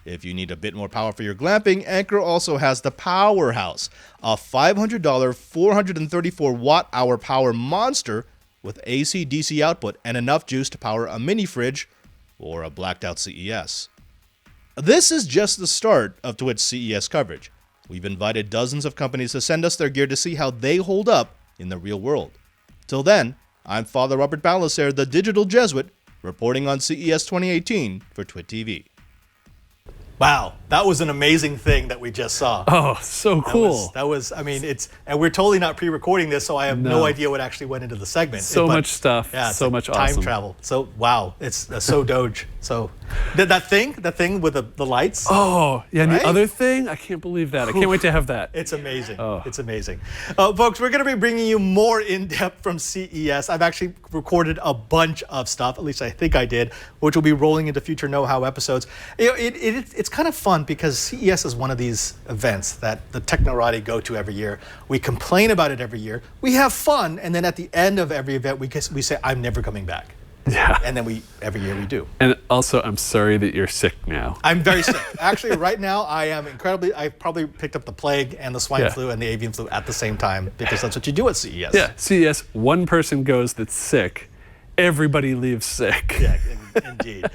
If you need a bit more power for your glamping, Anchor also has the Powerhouse, a $500 434 watt-hour power monster with AC-DC output and enough juice to power a mini fridge or a blacked-out CES. This is just the start of Twit's CES coverage. We've invited dozens of companies to send us their gear to see how they hold up in the real world. Till then, I'm Father Robert Ballecer, the Digital Jesuit, reporting on CES 2018 for Twit TV. Wow, that was an amazing thing that we just saw. Oh, so cool. That was I mean, and we're totally not pre-recording this, so I have no idea what actually went into the segment. So much stuff, Yeah, so much time awesome. travel. So, wow, it's so Doge. So that thing with the lights. Oh, yeah, and right? the other thing, I can't believe that. I can't wait to have that. It's amazing. Oh. It's amazing. Folks, we're going to be bringing you more in-depth from CES. I've actually recorded a bunch of stuff, at least I think I did, which will be rolling into future know-how episodes. You know, it's kind of fun because CES is one of these events that the Technorati go to every year. We complain about it every year. We have fun, and then at the end of every event, we say, I'm never coming back. Yeah. And then every year we do. And also, I'm sorry that you're sick now. I'm very sick. Actually, right now, I probably picked up the plague and the swine flu and the avian flu at the same time because that's what you do at CES. Yeah, CES, one person goes that's sick, everybody leaves sick. Yeah, indeed.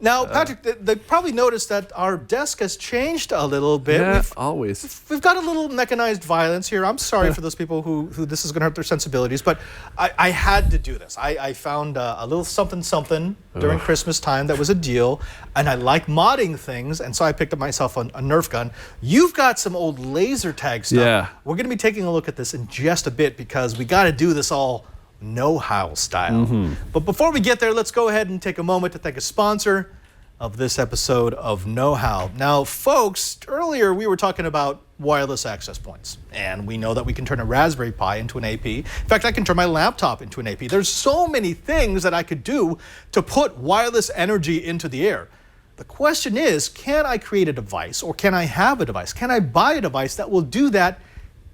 Now, Patrick, they probably noticed that our desk has changed a little bit. Yeah, always. We've got a little mechanized violence here. I'm sorry for those people who this is going to hurt their sensibilities, but I had to do this. I found a little something during Christmas time that was a deal, and I like modding things, and so I picked up myself a Nerf gun. You've got some old laser tag stuff. Yeah. We're going to be taking a look at this in just a bit because we got to do this all know-how style. But before we get there, let's go ahead and take a moment to thank a sponsor of this episode of Know-How. Now, folks, earlier we were talking about wireless access points, and we know that we can turn a Raspberry Pi into an AP. In fact, I can turn my laptop into an AP. There's so many things that I could do to put wireless energy into the air. The question is, can I create a device, or can I have a device? Can I buy a device that will do that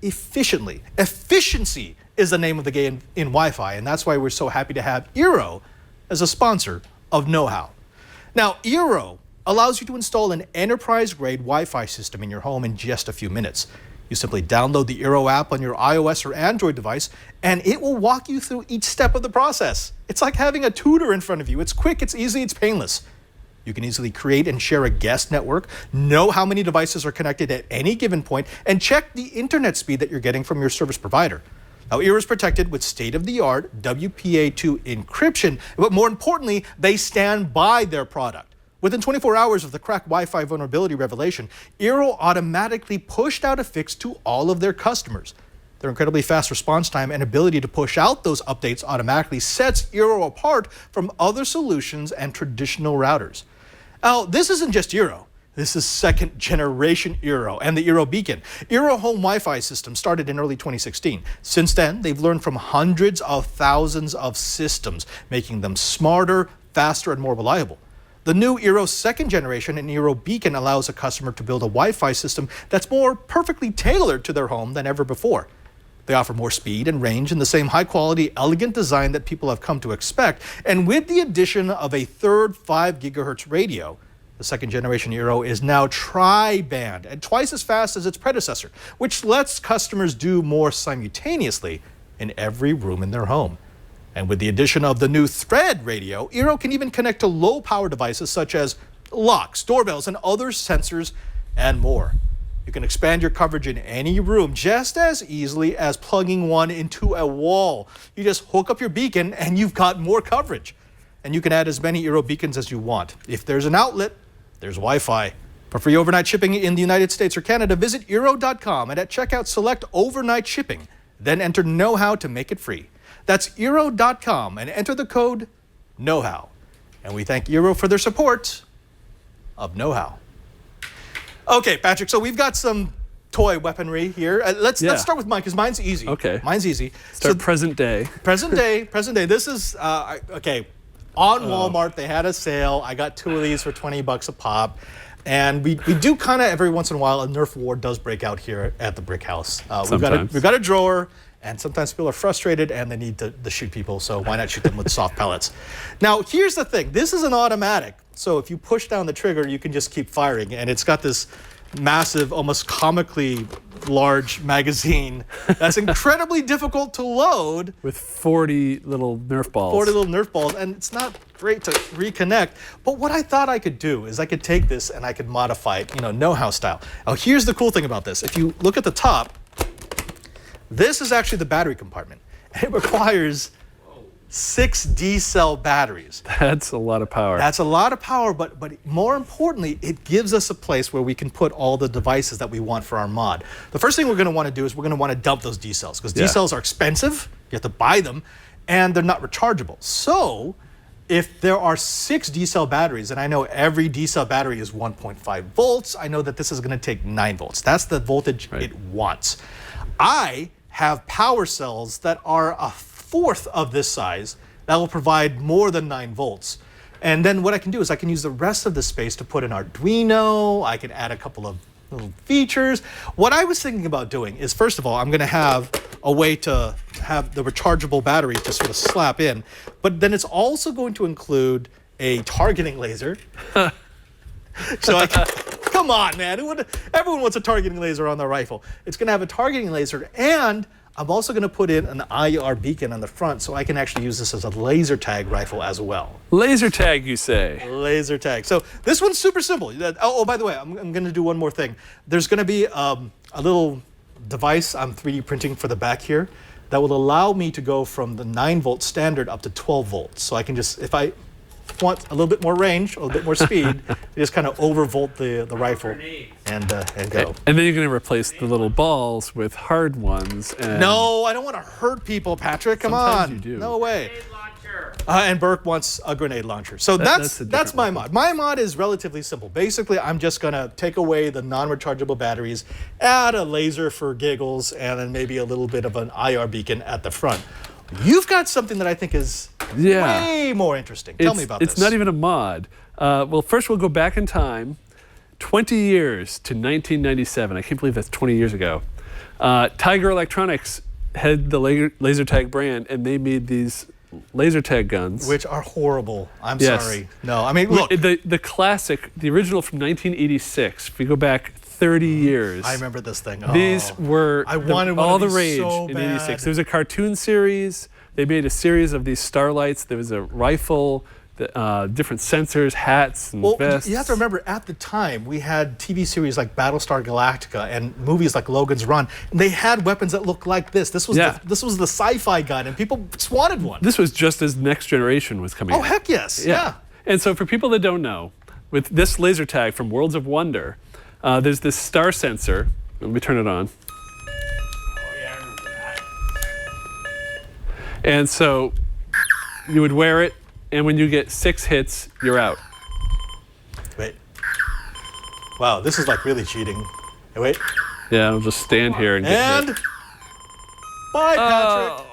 efficiently? Efficiency is the name of the game in Wi-Fi, and that's why we're so happy to have Eero as a sponsor of Know-How. Now, Eero allows you to install an enterprise-grade Wi-Fi system in your home in just a few minutes. You simply download the Eero app on your iOS or Android device, and it will walk you through each step of the process. It's like having a tutor in front of you. It's quick, it's easy, it's painless. You can easily create and share a guest network, know how many devices are connected at any given point, and check the internet speed that you're getting from your service provider. Now, Eero is protected with state-of-the-art WPA2 encryption, but more importantly, they stand by their product. Within 24 hours of the cracked Wi-Fi vulnerability revelation, Eero automatically pushed out a fix to all of their customers. Their incredibly fast response time and ability to push out those updates automatically sets Eero apart from other solutions and traditional routers. Now, this isn't just Eero. This is second generation Eero and the Eero Beacon. Eero Home Wi-Fi system started in early 2016. Since then, they've learned from hundreds of thousands of systems, making them smarter, faster, and more reliable. The new Eero second generation and Eero Beacon allows a customer to build a Wi-Fi system that's more perfectly tailored to their home than ever before. They offer more speed and range in the same high-quality, elegant design that people have come to expect, and with the addition of a third 5 gigahertz radio, the second generation Eero is now tri-band and twice as fast as its predecessor, which lets customers do more simultaneously in every room in their home. And with the addition of the new Thread radio, Eero can even connect to low-power devices such as locks, doorbells, and other sensors, and more. You can expand your coverage in any room just as easily as plugging one into a wall. You just hook up your beacon and you've got more coverage. And you can add as many Eero beacons as you want. If there's an outlet, there's Wi-Fi. For free overnight shipping in the United States or Canada, visit Eero.com and at checkout select overnight shipping. Then enter Know-How to make it free. That's Eero.com and enter the code Know-How. And we thank Eero for their support of Know-How. Okay, Patrick, so we've got some toy weaponry here. Let's start with mine, because mine's easy. Okay. Mine's easy. Start present day. Present day. This is, okay, on Walmart, they had a sale. I got 2 of these for $20 a pop. And we do kind of, every once in a while, a Nerf war does break out here at the Brick House. We've got a drawer, and sometimes people are frustrated and they need to shoot people, so why not shoot them with soft pellets? Now, here's the thing. This is an automatic, so if you push down the trigger, you can just keep firing, and it's got this massive, almost comically large magazine that's incredibly difficult to load. With 40 little Nerf balls. 40 little Nerf balls, and it's not great to reconnect. But what I thought I could do is I could take this and I could modify it, know-how style. Now, here's the cool thing about this. If you look at the top, this is actually the battery compartment. It requires 6 D-cell batteries. That's a lot of power. That's a lot of power, but more importantly, it gives us a place where we can put all the devices that we want for our mod. The first thing we're going to want to do is we're going to want to dump those D-cells, because D-cells are expensive, you have to buy them, and they're not rechargeable. So if there are 6 D-cell batteries, and I know every D-cell battery is 1.5 volts, I know that this is going to take 9 volts. That's the voltage it wants. I have power cells that are a fourth of this size that will provide more than 9 volts. And then what I can do is I can use the rest of the space to put an Arduino. I can add a couple of little features. What I was thinking about doing is, first of all, I'm going to have a way to have the rechargeable battery to sort of slap in, but then it's also going to include a targeting laser. So I can, come on, man. Everyone wants a targeting laser on their rifle. It's going to have a targeting laser, and I'm also going to put in an IR beacon on the front so I can actually use this as a laser tag rifle as well. Laser tag, you say? Laser tag. So this one's super simple. Oh, by the way, I'm going to do one more thing. There's going to be a little device I'm 3D printing for the back here that will allow me to go from the 9-volt standard up to 12 volts. So I can just, if I want a little bit more range, a little bit more speed, just kind of overvolt the rifle and go. And then you're going to replace the little balls with hard ones. And no, I don't want to hurt people, Patrick. Come sometimes on. You do. No way. And Burke wants a grenade launcher. So that's my mod. My mod is relatively simple. Basically, I'm just going to take away the non-rechargeable batteries, add a laser for giggles, and then maybe a little bit of an IR beacon at the front. You've got something that I think is way more interesting. Tell me about this. It's not even a mod. Well, first we'll go back in time, 20 years to 1997. I can't believe that's 20 years ago. Tiger Electronics had the laser tag brand, and they made these laser tag guns. Which are horrible. I'm sorry. No, I mean, look. The classic, the original from 1986, if we go back 30 years. I remember this thing. These were all the rage so in 86. There was a cartoon series. They made a series of these starlights. There was a rifle, different sensors, hats, and vests. You have to remember, at the time, we had TV series like Battlestar Galactica and movies like Logan's Run. And they had weapons that looked like this. This was the sci-fi gun, and people just wanted one. This was just as Next Generation was coming out. Oh, heck yes. Yeah. And so for people that don't know, with this laser tag from Worlds of Wonder, there's this star sensor. Let me turn it on. And so you would wear it, and when you get 6 hits, you're out. Wait. Wow, this is like really cheating. Hey, wait. Yeah, I'll just stand here and get hit. Bye, Patrick.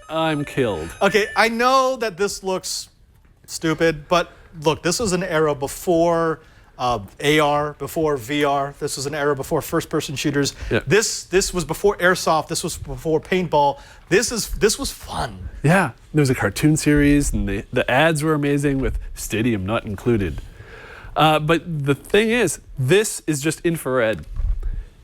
I'm killed. Okay, I know that this looks stupid, but look, this was an era before AR, before VR. This was an era before first-person shooters. Yeah. This was before airsoft. This was before paintball. This was fun. Yeah, there was a cartoon series, and the ads were amazing with Stadium not included. But the thing is, this is just infrared,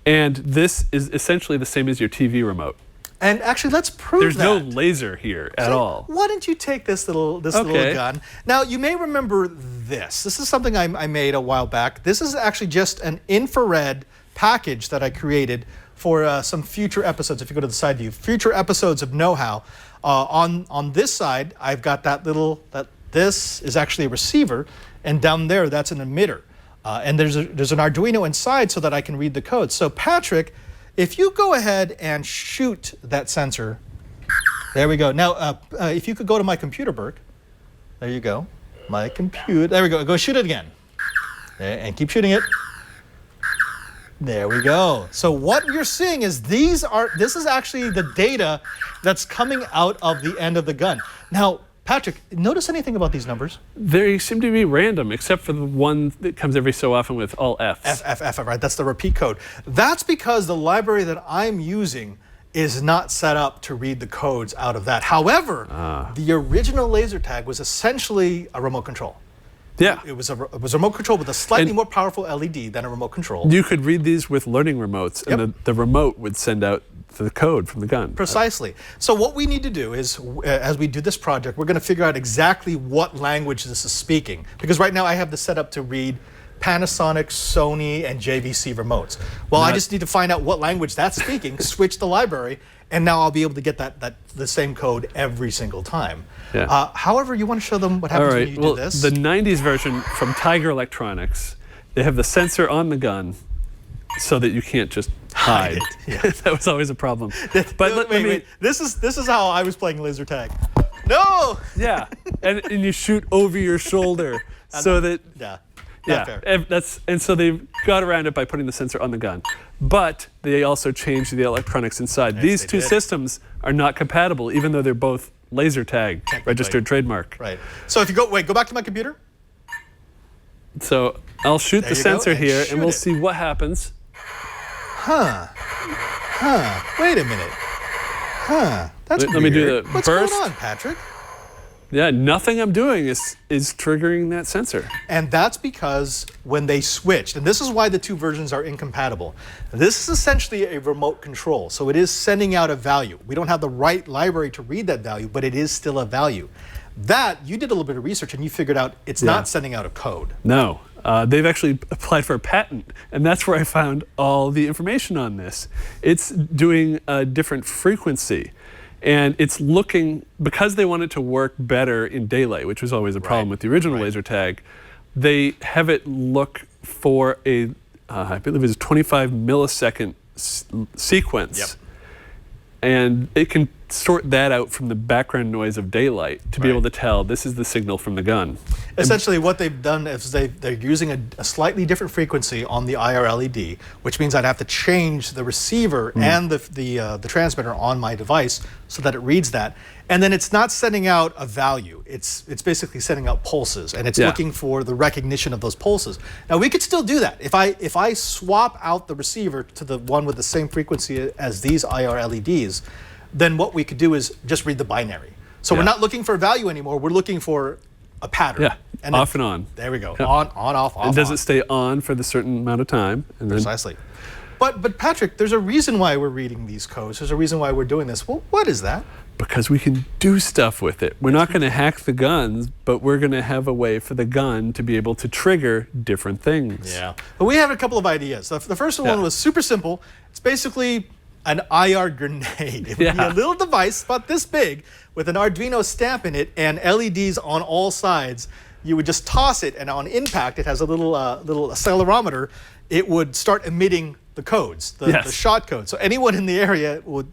and this is essentially the same as your TV remote. And actually, let's prove There's that. no laser here at all. Why don't you take this little gun? Now, you may remember this. This is something I made a while back. This is actually just an infrared package that I created for some future episodes. If you go to the side view, future episodes of Know-How. On this side, I've got this is actually a receiver, and down there, that's an emitter. And there's an Arduino inside so that I can read the code. So Patrick, if you go ahead and shoot that sensor, there we go. Now, if you could go to my computer, Burke. There you go. My computer. There we go. Go shoot it again. And keep shooting it. There we go. So what you're seeing is this is actually the data that's coming out of the end of the gun. Now, Patrick, notice anything about these numbers? They seem to be random, except for the one that comes every so often with all Fs. F, right? That's the repeat code. That's because the library that I'm using is not set up to read the codes out of that. However, the original laser tag was essentially a remote control. Yeah. It was a remote control with a slightly more powerful LED than a remote control. You could read these with learning remotes, and the remote would send out the code from the gun. Precisely. So what we need to do is, as we do this project, we're going to figure out exactly what language this is speaking. Because right now I have this set up to read Panasonic, Sony, and JVC remotes. Well, I just need to find out what language that's speaking, switch the library, and now I'll be able to get the same code every single time. Yeah. However, you want to show them what happens when you do this? The 90s version from Tiger Electronics, they have the sensor on the gun so that you can't just hide. Yeah. That was always a problem. But wait. This is how I was playing laser tag. No. Yeah, and you shoot over your shoulder so that. Yeah. And so they've got around it by putting the sensor on the gun. But they also changed the electronics inside. These two systems are not compatible, even though they're both laser tag registered trademark. Right. So if you go back to my computer. So I'll shoot the sensor here, and we'll see what happens. Wait a minute. That's weird. Let me do the What's burst. going on, Patrick? Yeah, nothing I'm doing is triggering that sensor. And that's because when they switched, and this is why the two versions are incompatible. This is essentially a remote control, so it is sending out a value. We don't have the right library to read that value, but it is still a value. That, you did a little bit of research and you figured out it's not sending out a code. No, they've actually applied for a patent, and that's where I found all the information on this. It's doing a different frequency. And it's looking, because they want it to work better in daylight, which was always a problem with the original laser tag, they have it look for a, I believe it's a 25 millisecond sequence. And it can sort that out from the background noise of daylight to be able to tell this is the signal from the gun. Essentially what they've done is they're using a slightly different frequency on the IR LED, which means I'd have to change the receiver and the transmitter on my device so that it reads that. And then it's not sending out a value. It's basically sending out pulses, and it's looking for the recognition of those pulses. Now we could still do that. If I swap out the receiver to the one with the same frequency as these IR LEDs, then what we could do is just read the binary. So we're not looking for a value anymore. We're looking for a pattern. Yeah, and off and on. There we go. On, off, and does it stay on for the certain amount of time? And then precisely. But Patrick, there's a reason why we're reading these codes. There's a reason why we're doing this. Well, what is that? Because we can do stuff with it. We're not going to hack the guns, but we're going to have a way for the gun to be able to trigger different things. Yeah. But we have a couple of ideas. The first one was super simple. It's basically an IR grenade. It would be a little device about this big with an Arduino stamp in it and LEDs on all sides. You would just toss it, and on impact, it has a little accelerometer. It would start emitting the codes, the shot code. So anyone in the area will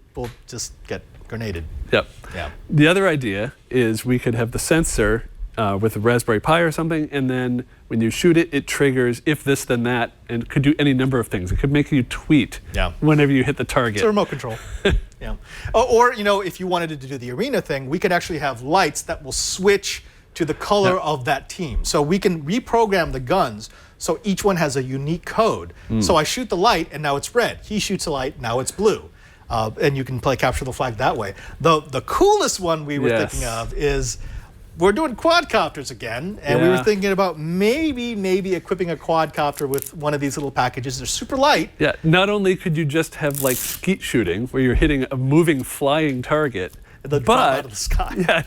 just get grenaded. Yep. Yeah. The other idea is we could have the sensor with a Raspberry Pi or something, and then when you shoot it, it triggers if this, then that, and it could do any number of things. It could make you tweet whenever you hit the target. It's a remote control. Yeah. Or, if you wanted to do the arena thing, we could actually have lights that will switch to the color of that team. So we can reprogram the guns so each one has a unique code. So I shoot the light, and now it's red. He shoots a light, now it's blue. And you can play capture the flag that way. The coolest one we were thinking of is we're doing quadcopters again, and we were thinking about maybe equipping a quadcopter with one of these little packages. They're super light. Yeah, not only could you just have like skeet shooting where you're hitting a moving flying target, but out of the sky. Yeah,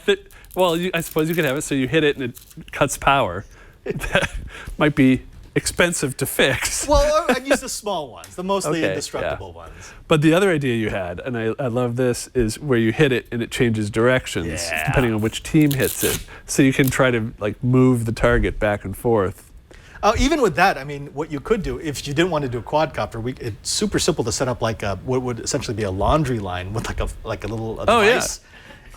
I suppose you could have it so you hit it and it cuts power. That might be expensive to fix. Well, I'd use the small ones, the mostly indestructible ones. But the other idea you had, and I love this, is where you hit it and it changes directions depending on which team hits it. So you can try to like move the target back and forth. Even with that, I mean, what you could do, if you didn't want to do a quadcopter, it's super simple to set up like what would essentially be a laundry line with like a little device.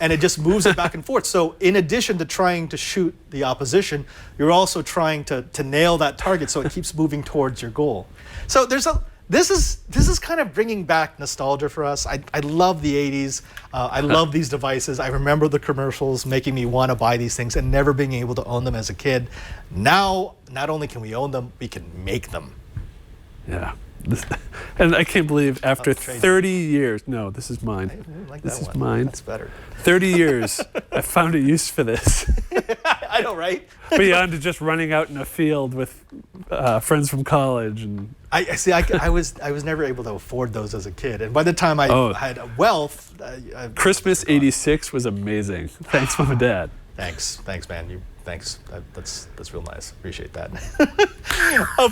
And it just moves it back and forth. So in addition to trying to shoot the opposition, you're also trying to nail that target so it keeps moving towards your goal. So this is kind of bringing back nostalgia for us. I love the 80s. I love these devices. I remember the commercials making me want to buy these things and never being able to own them as a kid. Now, not only can we own them, we can make them. Yeah. And I can't believe after 30 years, no, this is mine. I like this that is one. mine. That's better. 30 years, I found a use for this. I know, right? Beyond to just running out in a field with friends from college. And I was never able to afford those as a kid. And by the time I had wealth. Christmas '86 was amazing. Thanks, Mom and Dad. Thanks, man. Thanks. That's real nice. Appreciate that.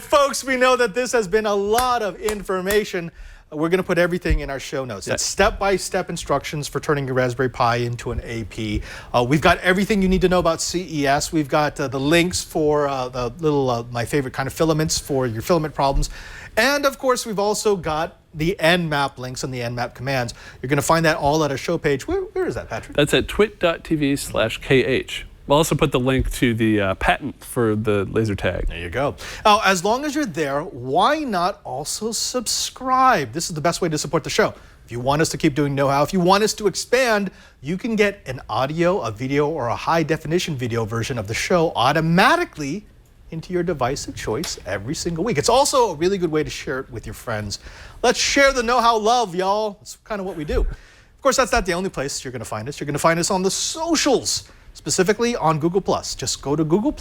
Folks, we know that this has been a lot of information. We're going to put everything in our show notes. It's step-by-step instructions for turning your Raspberry Pi into an AP. We've got everything you need to know about CES. We've got the links for the little, my favorite kind of filaments for your filament problems. And of course, we've also got the Nmap links and the Nmap commands. You're going to find that all at our show page. Where is that, Patrick? That's at twit.tv/KH. We'll also put the link to the patent for the laser tag. There you go. Now, as long as you're there, why not also subscribe? This is the best way to support the show. If you want us to keep doing know-how, if you want us to expand, you can get an audio, a video, or a high-definition video version of the show automatically into your device of choice every single week. It's also a really good way to share it with your friends. Let's share the know-how love, y'all. That's kind of what we do. Of course, that's not the only place you're going to find us. You're going to find us on the socials, specifically on Google+. Just go to Google+,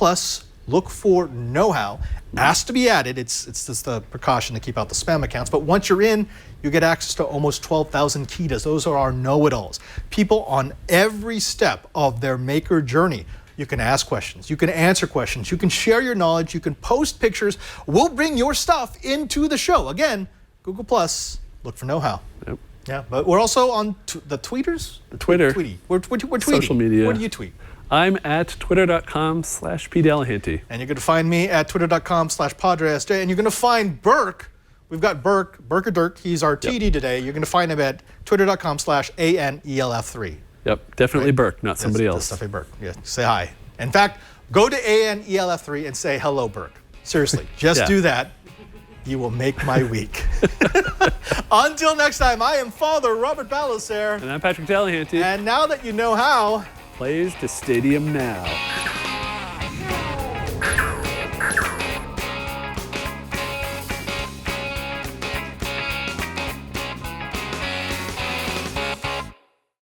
look for know-how. Ask to be added. It's just the precaution to keep out the spam accounts. But once you're in, you get access to almost 12,000 Kitas. Those are our know-it-alls. People on every step of their maker journey. You can ask questions. You can answer questions. You can share your knowledge. You can post pictures. We'll bring your stuff into the show. Again, Google+, look for know-how. Yep. Yeah, but we're also on the tweeters? The Twitter. We're tweeting. Social media. What do you tweet? I'm at twitter.com/pdelahanty. And you're going to find me at twitter.com/PadreSJ. And you're going to find Burke. We've got Burke or Dirk. He's our TD today. You're going to find him at twitter.com/ANELF3. Yep, definitely right? Burke, not somebody else. Definitely Burke. Yeah, say hi. In fact, go to ANELF3 and say hello, Burke. Seriously, just do that. You will make my week. Until next time, I am Father Robert Ballecer. And I'm Patrick Delahanty. And now that you know how, plays to stadium now.